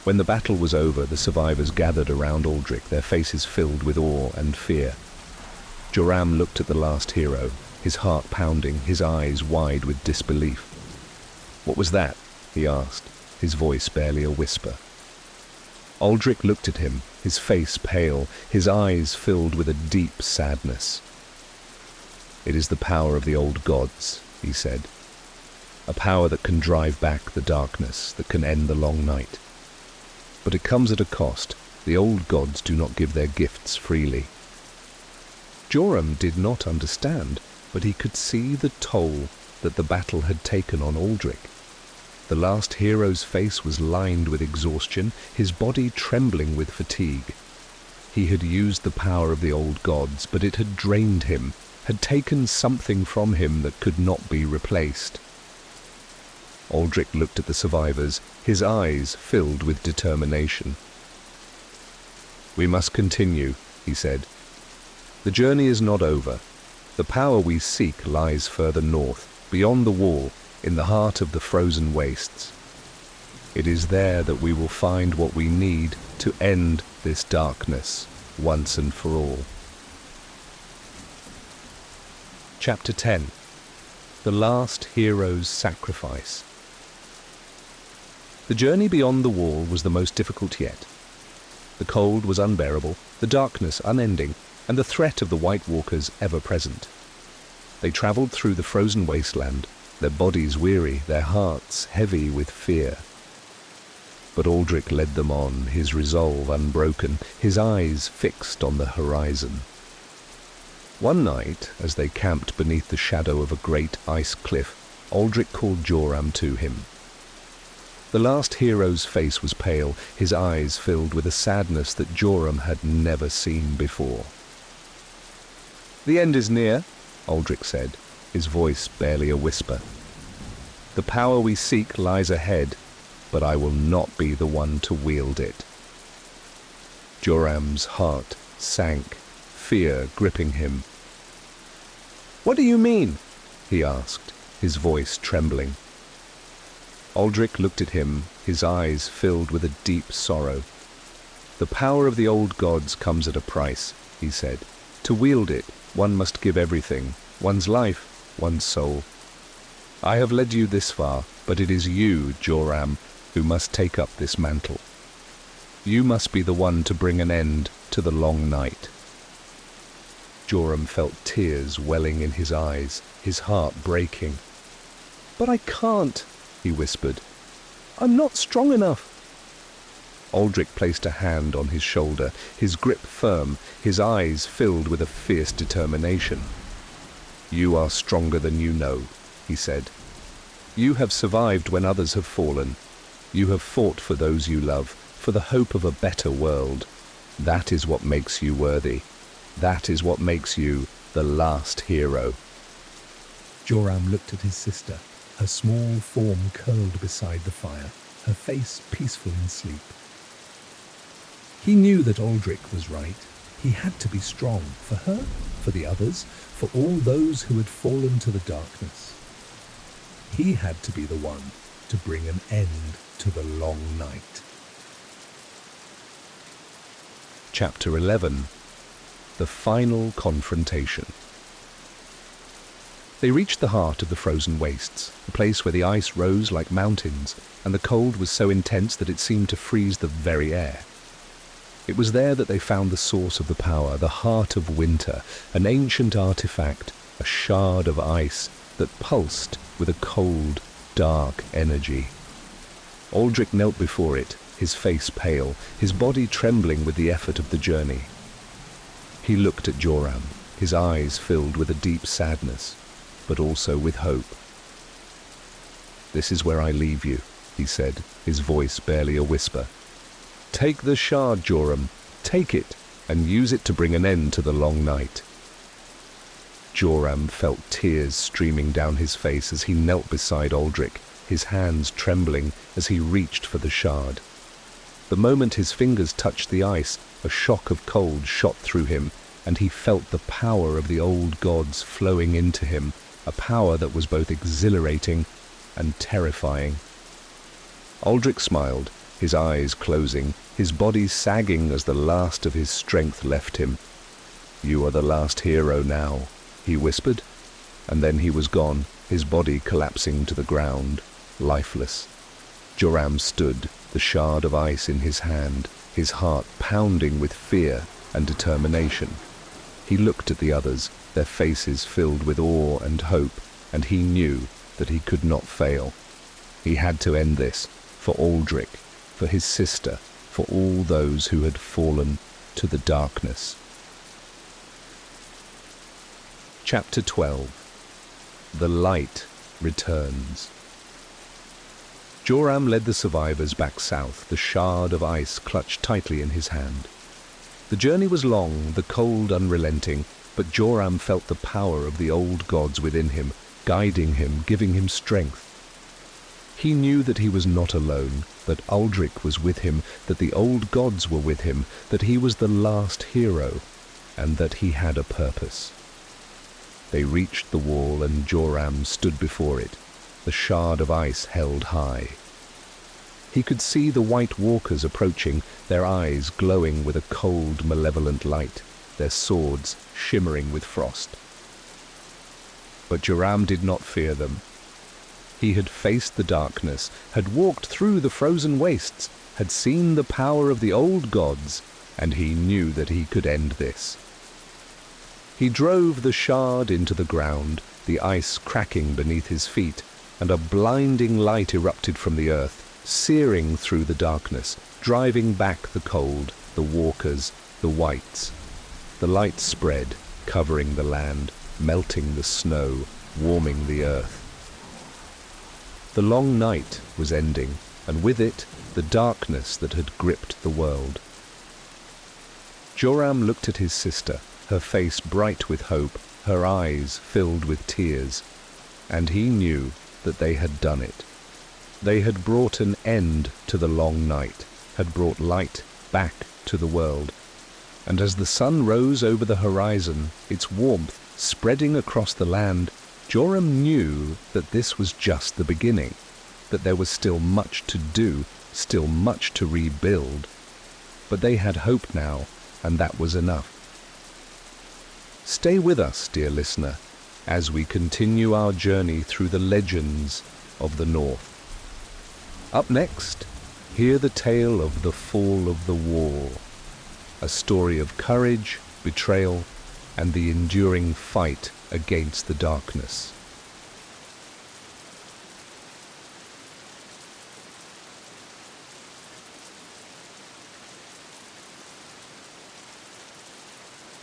When the battle was over, the survivors gathered around Aldrich, their faces filled with awe and fear. Joram looked at the last hero, his heart pounding, his eyes wide with disbelief. "What was that?" he asked, his voice barely a whisper. Aldrich looked at him, his face pale, his eyes filled with a deep sadness. "It is the power of the old gods," he said. "A power that can drive back the darkness, that can end the long night. But it comes at a cost. The old gods do not give their gifts freely." Joram did not understand, but he could see the toll that the battle had taken on Aldrich. The last hero's face was lined with exhaustion, his body trembling with fatigue. He had used the power of the old gods, but it had drained him, had taken something from him that could not be replaced. Aldrich looked at the survivors, his eyes filled with determination. "We must continue," he said. "The journey is not over. The power we seek lies further north, beyond the wall, in the heart of the frozen wastes. It is there that we will find what we need to end this darkness once and for all." Chapter 10. The Last Hero's Sacrifice. The journey beyond the wall was the most difficult yet. The cold was unbearable, the darkness unending, and the threat of the White Walkers ever present. They travelled through the frozen wasteland, their bodies weary, their hearts heavy with fear. But Aldrich led them on, his resolve unbroken, his eyes fixed on the horizon. One night, as they camped beneath the shadow of a great ice cliff, Aldrich called Joram to him. The last hero's face was pale, his eyes filled with a sadness that Joram had never seen before. "The end is near," Aldrich said, his voice barely a whisper. "The power we seek lies ahead, but I will not be the one to wield it." Joram's heart sank, fear gripping him. "What do you mean?" he asked, his voice trembling. Aldrich looked at him, his eyes filled with a deep sorrow. "The power of the old gods comes at a price," he said. "To wield it, one must give everything, one's life, one's soul. I have led you this far, but it is you, Joram, who must take up this mantle. You must be the one to bring an end to the long night." Joram felt tears welling in his eyes, his heart breaking. "But I can't," he whispered. "I'm not strong enough." Aldrich placed a hand on his shoulder, his grip firm, his eyes filled with a fierce determination. "You are stronger than you know," he said. "You have survived when others have fallen. You have fought for those you love, for the hope of a better world. That is what makes you worthy. That is what makes you the last hero." Joram looked at his sister, her small form curled beside the fire, her face peaceful in sleep. He knew that Aldrich was right. He had to be strong for her, for the others, for all those who had fallen to the darkness. He had to be the one to bring an end to the long night. Chapter 11. The Final Confrontation. They reached the heart of the frozen wastes, a place where the ice rose like mountains, and the cold was so intense that it seemed to freeze the very air. It was there that they found the source of the power, the heart of winter, an ancient artifact, a shard of ice that pulsed with a cold, dark energy. Aldrich knelt before it, his face pale, his body trembling with the effort of the journey. He looked at Joram, his eyes filled with a deep sadness, but also with hope. "This is where I leave you," he said, his voice barely a whisper. "Take the shard, Joram. Take it, and use it to bring an end to the long night." Joram felt tears streaming down his face as he knelt beside Aldrich, his hands trembling as he reached for the shard. The moment his fingers touched the ice, a shock of cold shot through him, and he felt the power of the old gods flowing into him, a power that was both exhilarating and terrifying. Aldrich smiled, his eyes closing, his body sagging as the last of his strength left him. "You are the last hero now," he whispered, and then he was gone, his body collapsing to the ground, lifeless. Joram stood, the shard of ice in his hand, his heart pounding with fear and determination. He looked at the others, their faces filled with awe and hope, and he knew that he could not fail. He had to end this, for Aldrich, for his sister, for all those who had fallen to the darkness. Chapter 12. The Light Returns. Joram led the survivors back south, the shard of ice clutched tightly in his hand. The journey was long, the cold unrelenting, but Joram felt the power of the old gods within him, guiding him, giving him strength. He knew that he was not alone, that Aldrich was with him, that the old gods were with him, that he was the last hero, and that he had a purpose. They reached the wall and Joram stood before it, the shard of ice held high. He could see the white walkers approaching, their eyes glowing with a cold, malevolent light, their swords shimmering with frost. But Joram did not fear them. He had faced the darkness, had walked through the frozen wastes, had seen the power of the old gods, and he knew that he could end this. He drove the shard into the ground, the ice cracking beneath his feet, and a blinding light erupted from the earth, searing through the darkness, driving back the cold, the walkers, the whites. The light spread, covering the land, melting the snow, warming the earth. The long night was ending, and with it, the darkness that had gripped the world. Joram looked at his sister, her face bright with hope, her eyes filled with tears, and he knew that they had done it. They had brought an end to the long night, had brought light back to the world. And as the sun rose over the horizon, its warmth spreading across the land, Joram knew that this was just the beginning, that there was still much to do, still much to rebuild. But they had hope now, and that was enough. Stay with us, dear listener, as we continue our journey through the legends of the North. Up next, hear the tale of the fall of the wall, a story of courage, betrayal, and the enduring fight against the darkness.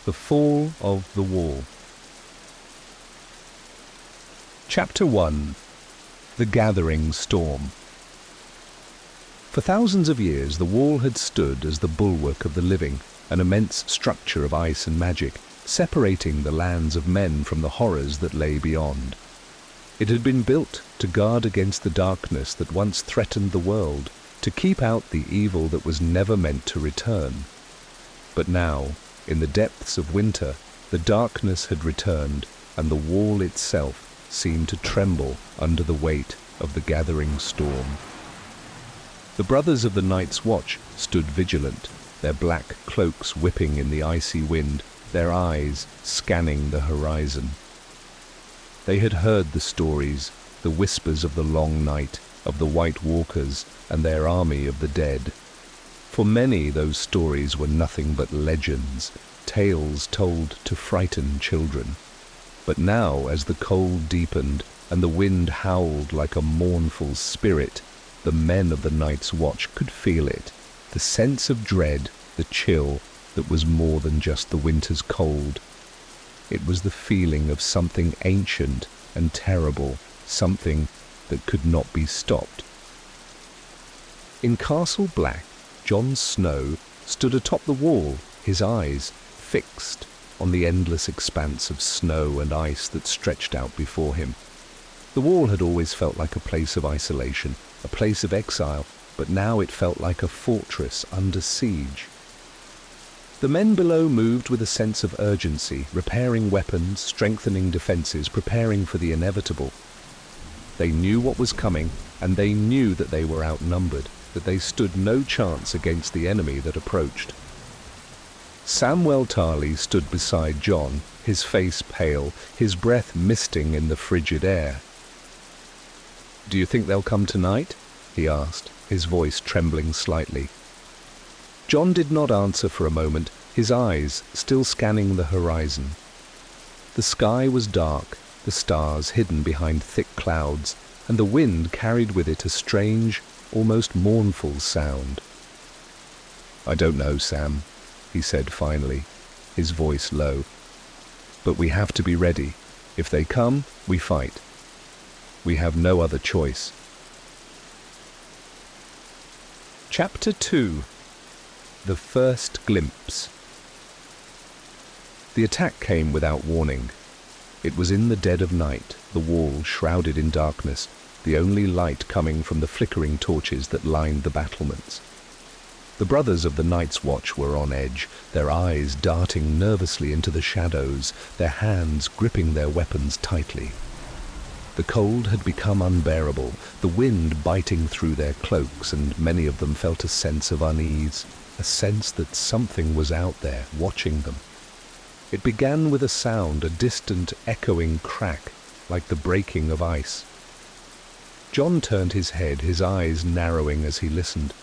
The Fall of the Wall. Chapter 1. The Gathering Storm. For thousands of years, the wall had stood as the bulwark of the living, an immense structure of ice and magic, separating the lands of men from the horrors that lay beyond. It had been built to guard against the darkness that once threatened the world, to keep out the evil that was never meant to return. But now, in the depths of winter, the darkness had returned, and the wall itself seemed to tremble under the weight of the gathering storm. The brothers of the Night's Watch stood vigilant, their black cloaks whipping in the icy wind, their eyes scanning the horizon. They had heard the stories, the whispers of the long night, of the White Walkers and their army of the dead. For many, those stories were nothing but legends, tales told to frighten children. But now, as the cold deepened and the wind howled like a mournful spirit, the men of the Night's Watch could feel it, the sense of dread, the chill that was more than just the winter's cold. It was the feeling of something ancient and terrible, something that could not be stopped. In Castle Black, Jon Snow stood atop the wall, his eyes fixed on the endless expanse of snow and ice that stretched out before him. The wall had always felt like a place of isolation, a place of exile, but now it felt like a fortress under siege. The men below moved with a sense of urgency, repairing weapons, strengthening defenses, preparing for the inevitable. They knew what was coming, and they knew that they were outnumbered, that they stood no chance against the enemy that approached. Samwell Tarly stood beside Jon, his face pale, his breath misting in the frigid air. "Do you think they'll come tonight?" he asked, his voice trembling slightly. Jon did not answer for a moment, his eyes still scanning the horizon. The sky was dark, the stars hidden behind thick clouds, and the wind carried with it a strange, almost mournful sound. "I don't know, Sam," he said finally, his voice low. "But we have to be ready. If they come, we fight. We have no other choice." Chapter 2. The First Glimpse. The attack came without warning. It was in the dead of night, the wall shrouded in darkness, the only light coming from the flickering torches that lined the battlements. The brothers of the Night's Watch were on edge, their eyes darting nervously into the shadows, their hands gripping their weapons tightly. The cold had become unbearable, the wind biting through their cloaks, and many of them felt a sense of unease, a sense that something was out there, watching them. It began with a sound, a distant, echoing crack, like the breaking of ice. Jon turned his head, his eyes narrowing as he listened.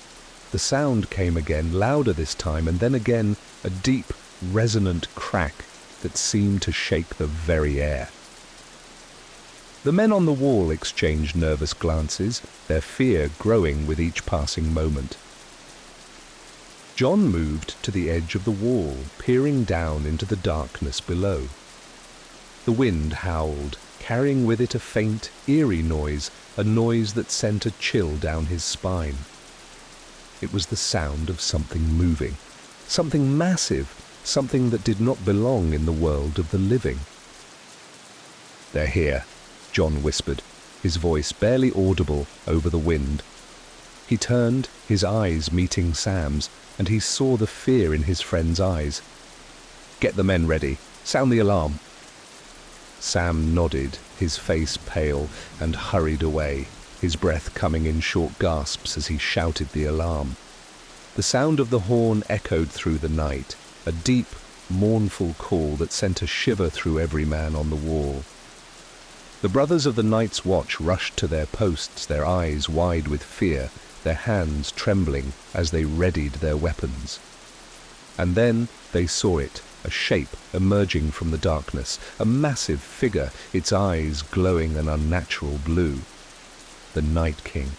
The sound came again, louder this time, and then again a deep, resonant crack that seemed to shake the very air. The men on the wall exchanged nervous glances, their fear growing with each passing moment. Jon moved to the edge of the wall, peering down into the darkness below. The wind howled, carrying with it a faint, eerie noise, a noise that sent a chill down his spine. It was the sound of something moving, something massive, something that did not belong in the world of the living. "They're here," Jon whispered, his voice barely audible over the wind. He turned, his eyes meeting Sam's, and he saw the fear in his friend's eyes. "Get the men ready. Sound the alarm." Sam nodded, his face pale, and hurried away, his breath coming in short gasps as he shouted the alarm. The sound of the horn echoed through the night, a deep, mournful call that sent a shiver through every man on the wall. The brothers of the Night's Watch rushed to their posts, their eyes wide with fear, their hands trembling as they readied their weapons. And then they saw it, a shape emerging from the darkness, a massive figure, its eyes glowing an unnatural blue. The Night King.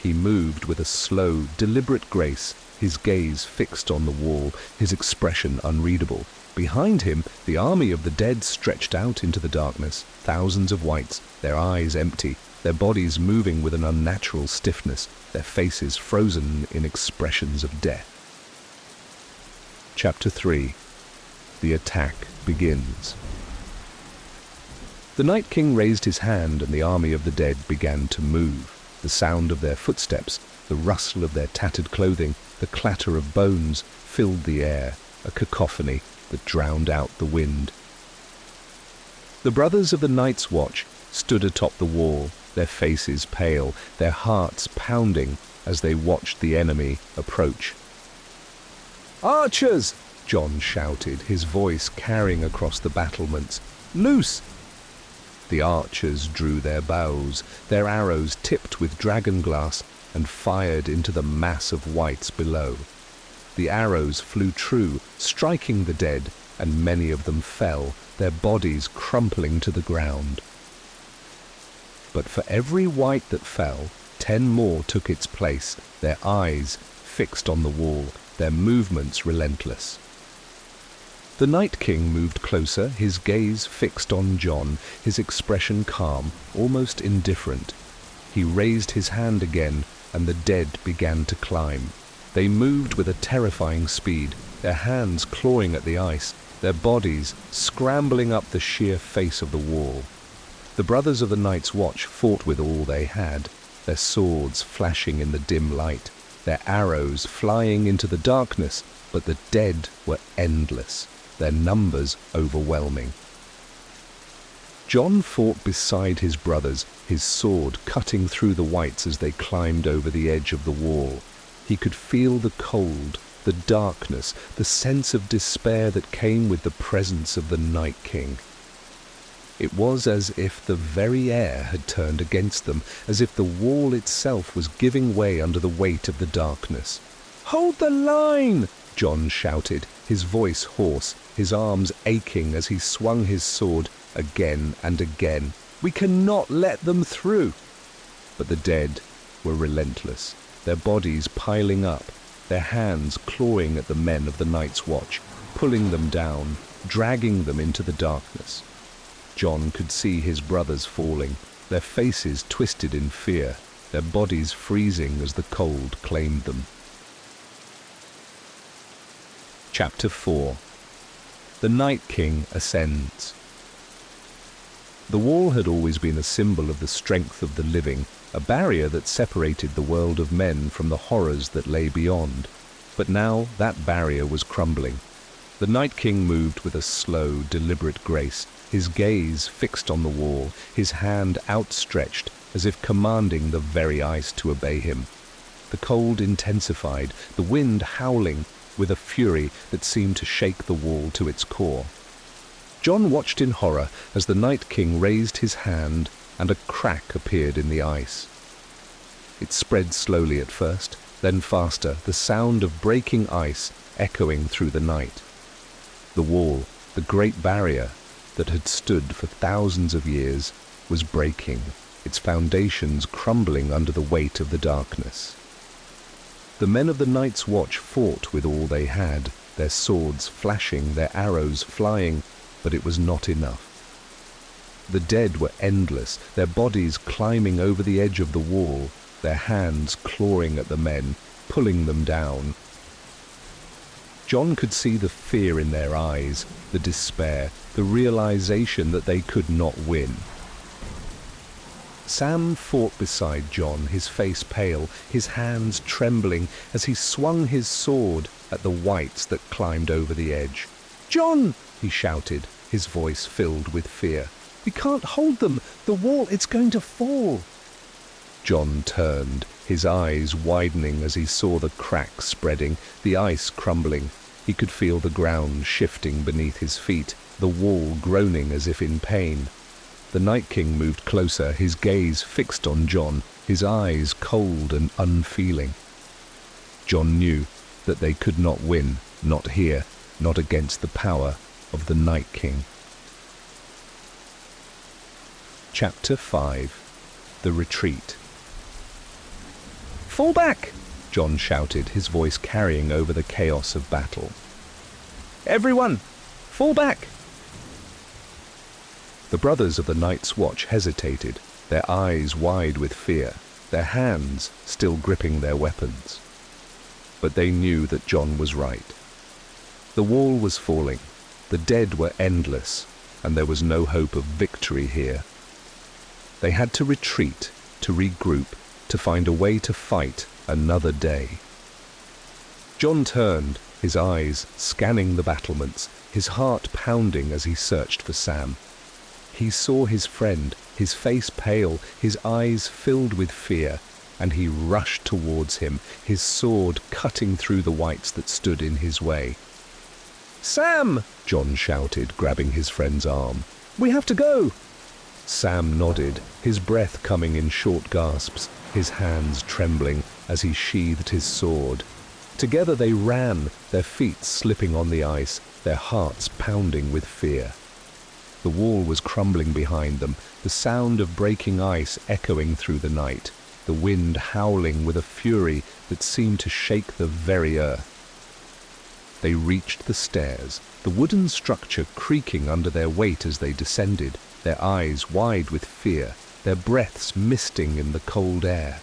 He moved with a slow, deliberate grace, his gaze fixed on the wall, his expression unreadable. Behind him, the army of the dead stretched out into the darkness, thousands of wights, their eyes empty, their bodies moving with an unnatural stiffness, their faces frozen in expressions of death. Chapter 3. The attack begins. The Night King raised his hand and the army of the dead began to move. The sound of their footsteps, the rustle of their tattered clothing, the clatter of bones filled the air, a cacophony that drowned out the wind. The brothers of the Night's Watch stood atop the wall, their faces pale, their hearts pounding as they watched the enemy approach. "Archers!" Jon shouted, his voice carrying across the battlements. "Loose!" The archers drew their bows, their arrows tipped with dragonglass, and fired into the mass of wights below. The arrows flew true, striking the dead, and many of them fell, their bodies crumpling to the ground. But for every wight that fell, 10 more took its place, their eyes fixed on the wall, their movements relentless. The Night King moved closer, his gaze fixed on Jon, his expression calm, almost indifferent. He raised his hand again, and the dead began to climb. They moved with a terrifying speed, their hands clawing at the ice, their bodies scrambling up the sheer face of the wall. The brothers of the Night's Watch fought with all they had, their swords flashing in the dim light, their arrows flying into the darkness, but the dead were endless, their numbers overwhelming. Jon fought beside his brothers, his sword cutting through the wights as they climbed over the edge of the wall. He could feel the cold, the darkness, the sense of despair that came with the presence of the Night King. It was as if the very air had turned against them, as if the wall itself was giving way under the weight of the darkness. "Hold the line!" Jon shouted, his voice hoarse, his arms aching as he swung his sword again and again. "We cannot let them through!" But the dead were relentless, their bodies piling up, their hands clawing at the men of the Night's Watch, pulling them down, dragging them into the darkness. Jon could see his brothers falling, their faces twisted in fear, their bodies freezing as the cold claimed them. Chapter 4. The Night King ascends. The wall had always been a symbol of the strength of the living, a barrier that separated the world of men from the horrors that lay beyond. But now that barrier was crumbling. The Night King moved with a slow, deliberate grace, his gaze fixed on the wall, his hand outstretched as if commanding the very ice to obey him. The cold intensified, the wind howling with a fury that seemed to shake the wall to its core. Jon watched in horror as the Night King raised his hand and a crack appeared in the ice. It spread slowly at first, then faster, the sound of breaking ice echoing through the night. The wall, the great barrier that had stood for thousands of years, was breaking, its foundations crumbling under the weight of the darkness. The men of the Night's Watch fought with all they had, their swords flashing, their arrows flying, but it was not enough. The dead were endless, their bodies climbing over the edge of the wall, their hands clawing at the men, pulling them down. Jon could see the fear in their eyes, the despair, the realization that they could not win. Sam fought beside Jon, his face pale, his hands trembling as he swung his sword at the wights that climbed over the edge. "Jon!" he shouted, his voice filled with fear. "We can't hold them! The wall, it's going to fall!" Jon turned, his eyes widening as he saw the cracks spreading, the ice crumbling. He could feel the ground shifting beneath his feet, the wall groaning as if in pain. The Night King moved closer, his gaze fixed on Jon, his eyes cold and unfeeling. Jon knew that they could not win, not here, not against the power of the Night King. Chapter 5. The Retreat. "Fall back!" Jon shouted, his voice carrying over the chaos of battle. "Everyone, Fall back!" The brothers of the Night's Watch hesitated, their eyes wide with fear, their hands still gripping their weapons. But they knew that Jon was right. The wall was falling, the dead were endless, and there was no hope of victory here. They had to retreat, to regroup, to find a way to fight another day. Jon turned, his eyes scanning the battlements, his heart pounding as he searched for Sam. He saw his friend, his face pale, his eyes filled with fear, and he rushed towards him, his sword cutting through the wights that stood in his way. "Sam!" Jon shouted, grabbing his friend's arm. "We have to go!" Sam nodded, his breath coming in short gasps, his hands trembling as he sheathed his sword. Together they ran, their feet slipping on the ice, their hearts pounding with fear. The wall was crumbling behind them, the sound of breaking ice echoing through the night, the wind howling with a fury that seemed to shake the very earth. They reached the stairs, the wooden structure creaking under their weight as they descended, their eyes wide with fear, their breaths misting in the cold air.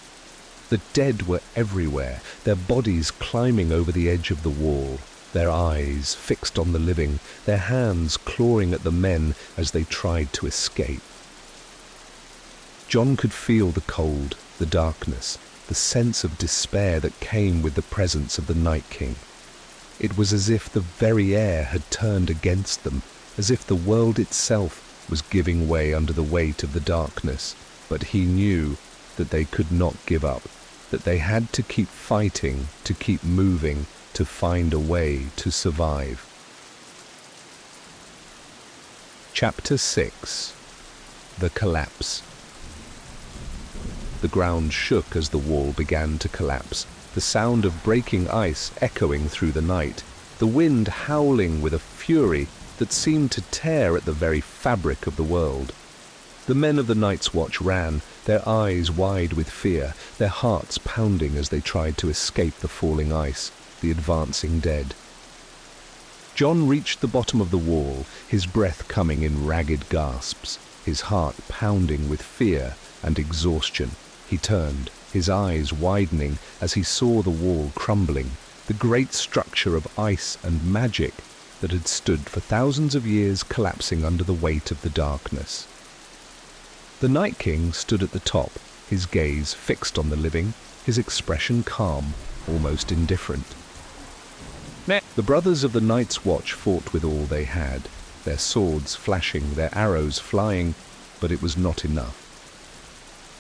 The dead were everywhere, their bodies climbing over the edge of the wall, their eyes fixed on the living, their hands clawing at the men as they tried to escape. Jon could feel the cold, the darkness, the sense of despair that came with the presence of the Night King. It was as if the very air had turned against them, as if the world itself was giving way under the weight of the darkness. But he knew that they could not give up, that they had to keep fighting, to keep moving, to find a way to survive. Chapter 6. The Collapse. The ground shook as the wall began to collapse, the sound of breaking ice echoing through the night, the wind howling with a fury that seemed to tear at the very fabric of the world. The men of the Night's Watch ran, their eyes wide with fear, their hearts pounding as they tried to escape the falling ice, the advancing dead. Jon reached the bottom of the wall, his breath coming in ragged gasps, his heart pounding with fear and exhaustion. He turned, his eyes widening as he saw the wall crumbling, the great structure of ice and magic that had stood for thousands of years collapsing under the weight of the darkness. The Night King stood at the top, his gaze fixed on the living, his expression calm, almost indifferent. The brothers of the Night's Watch fought with all they had, their swords flashing, their arrows flying, but it was not enough.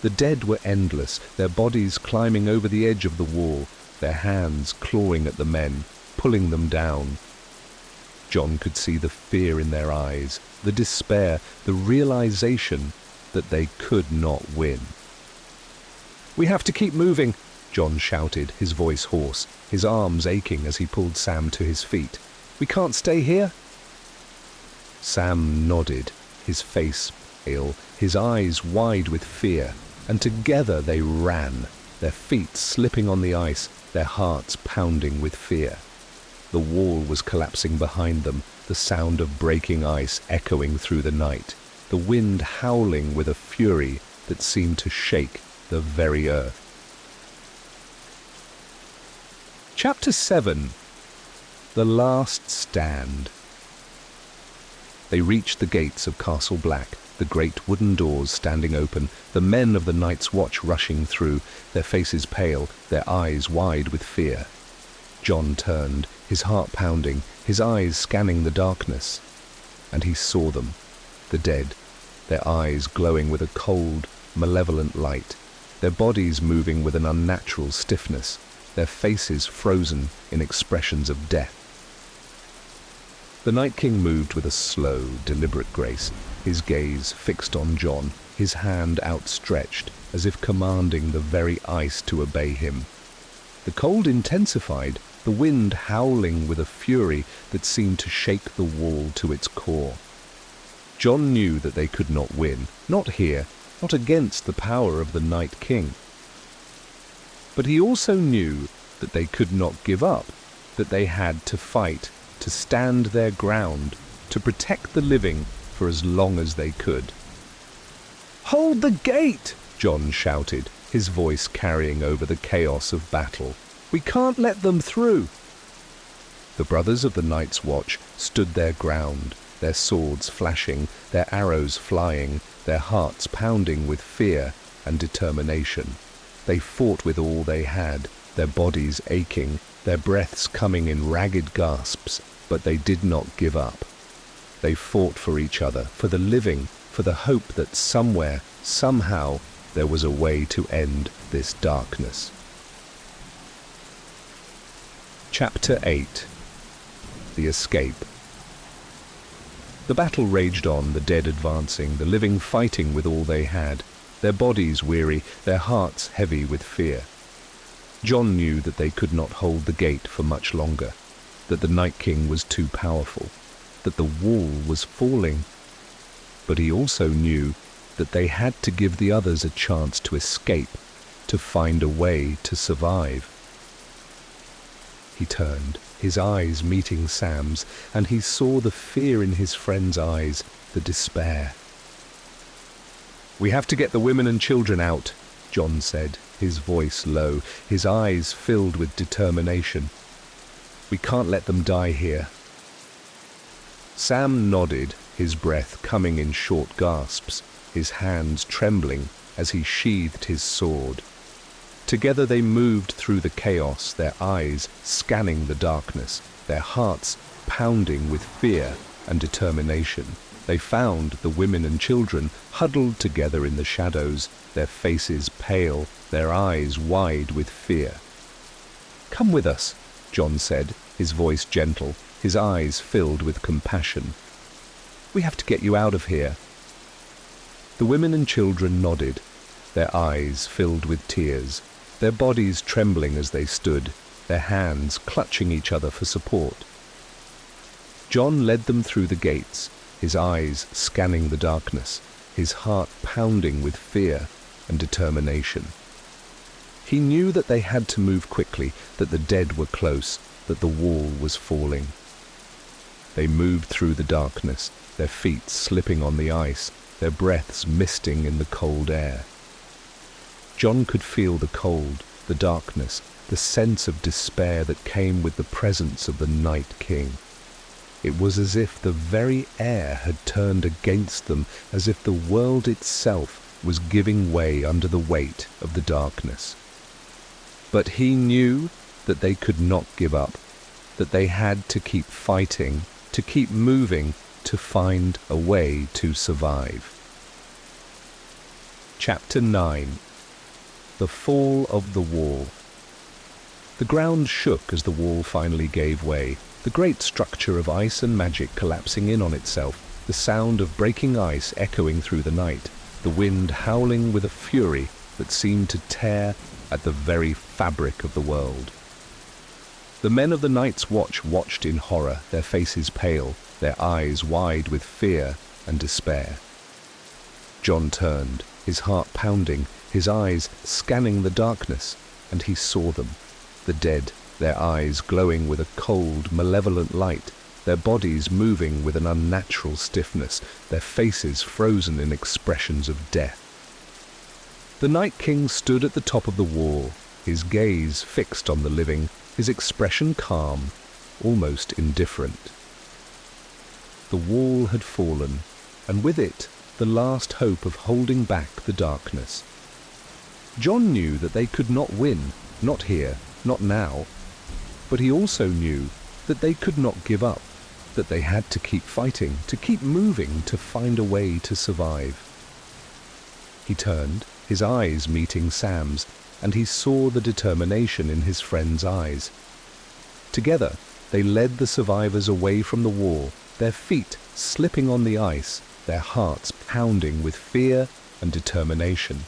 The dead were endless, their bodies climbing over the edge of the wall, their hands clawing at the men, pulling them down. Jon could see the fear in their eyes, the despair, the realization that they could not win. "We have to keep moving," Jon shouted, his voice hoarse, his arms aching as he pulled Sam to his feet. "We can't stay here." Sam nodded, his face pale, his eyes wide with fear, and together they ran, their feet slipping on the ice, their hearts pounding with fear. The wall was collapsing behind them, the sound of breaking ice echoing through the night, the wind howling with a fury that seemed to shake the very earth. Chapter 7. The Last Stand. They reached the gates of Castle Black, the great wooden doors standing open, the men of the Night's Watch rushing through, their faces pale, their eyes wide with fear. Jon turned, his heart pounding, his eyes scanning the darkness, and he saw them, the dead, their eyes glowing with a cold, malevolent light, their bodies moving with an unnatural stiffness, their faces frozen in expressions of death. The Night King moved with a slow, deliberate grace, his gaze fixed on Jon, his hand outstretched, as if commanding the very ice to obey him. The cold intensified, the wind howling with a fury that seemed to shake the wall to its core. Jon knew that they could not win, not here, not against the power of the Night King. But he also knew that they could not give up, that they had to fight, to stand their ground, to protect the living for as long as they could. "Hold the gate!" Jon shouted, his voice carrying over the chaos of battle. "We can't let them through!" The brothers of the Night's Watch stood their ground, their swords flashing, their arrows flying, their hearts pounding with fear and determination. They fought with all they had, their bodies aching, their breaths coming in ragged gasps, but they did not give up. They fought for each other, for the living, for the hope that somewhere, somehow, there was a way to end this darkness. Chapter 8. The Escape. The battle raged on, the dead advancing, the living fighting with all they had, their bodies weary, their hearts heavy with fear. Jon knew that they could not hold the gate for much longer, that the Night King was too powerful, that the wall was falling. But he also knew that they had to give the others a chance to escape, to find a way to survive. He turned, his eyes meeting Sam's, and he saw the fear in his friend's eyes, the despair. "We have to get the women and children out," Jon said, his voice low, his eyes filled with determination. "We can't let them die here." Sam nodded, his breath coming in short gasps, his hands trembling as he sheathed his sword. Together they moved through the chaos, their eyes scanning the darkness, their hearts pounding with fear and determination. They found the women and children huddled together in the shadows, their faces pale, their eyes wide with fear. "Come with us," Jon said, his voice gentle, his eyes filled with compassion. "We have to get you out of here." The women and children nodded, their eyes filled with tears, their bodies trembling as they stood, their hands clutching each other for support. Jon led them through the gates, his eyes scanning the darkness, his heart pounding with fear and determination. He knew that they had to move quickly, that the dead were close, that the wall was falling. They moved through the darkness, their feet slipping on the ice, their breaths misting in the cold air. Jon could feel the cold, the darkness, the sense of despair that came with the presence of the Night King. It was as if the very air had turned against them, as if the world itself was giving way under the weight of the darkness. But he knew that they could not give up, that they had to keep fighting, to keep moving, to find a way to survive. Chapter 9. The Fall of the Wall. The ground shook as the wall finally gave way, the great structure of ice and magic collapsing in on itself, the sound of breaking ice echoing through the night, the wind howling with a fury that seemed to tear at the very fabric of the world. The men of the Night's Watch watched in horror, their faces pale, their eyes wide with fear and despair. Jon turned, his heart pounding, his eyes scanning the darkness, and he saw them, the dead, their eyes glowing with a cold, malevolent light, their bodies moving with an unnatural stiffness, their faces frozen in expressions of death. The Night King stood at the top of the wall, his gaze fixed on the living, his expression calm, almost indifferent. The wall had fallen, and with it the last hope of holding back the darkness. Jon knew that they could not win, not here, not now, but he also knew that they could not give up, that they had to keep fighting, to keep moving, to find a way to survive. He turned, his eyes meeting Sam's, and he saw the determination in his friend's eyes. Together, they led the survivors away from the wall, their feet slipping on the ice, their hearts pounding with fear and determination.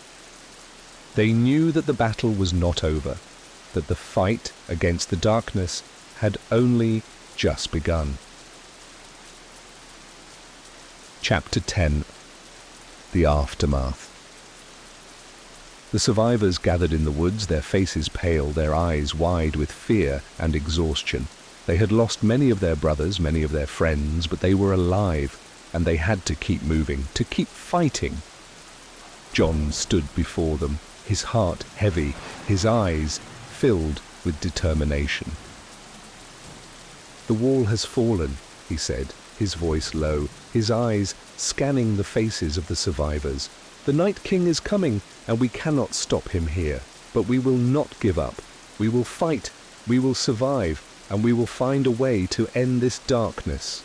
They knew that the battle was not over, that the fight against the darkness had only just begun. Chapter 10. The Aftermath. The survivors gathered in the woods, their faces pale, their eyes wide with fear and exhaustion. They had lost many of their brothers, many of their friends, but they were alive, and they had to keep moving, to keep fighting. Jon stood before them, his heart heavy, his eyes filled with determination. "The wall has fallen," he said, his voice low, his eyes scanning the faces of the survivors. "The Night King is coming, and we cannot stop him here. But we will not give up. We will fight, we will survive, and we will find a way to end this darkness."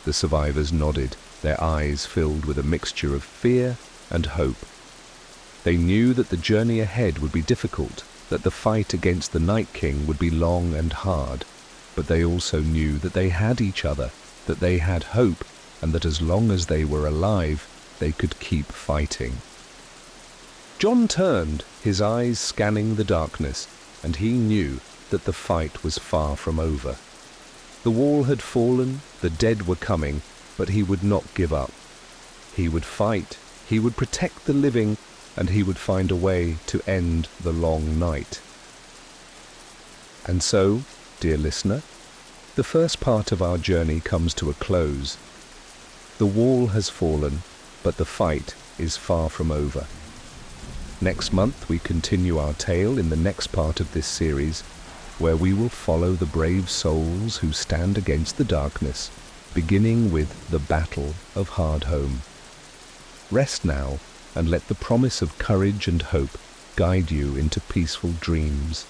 The survivors nodded, their eyes filled with a mixture of fear and hope. They knew that the journey ahead would be difficult, that the fight against the Night King would be long and hard, but they also knew that they had each other, that they had hope, and that as long as they were alive, they could keep fighting. Jon turned, his eyes scanning the darkness, and he knew that the fight was far from over. The wall had fallen, the dead were coming, but he would not give up. He would fight, he would protect the living, and he would find a way to end the long night. And so, dear listener, the first part of our journey comes to a close. The wall has fallen, but the fight is far from over. Next month we continue our tale in the next part of this series, where we will follow the brave souls who stand against the darkness, beginning with the Battle of Hardhome. Rest now, and let the promise of courage and hope guide you into peaceful dreams.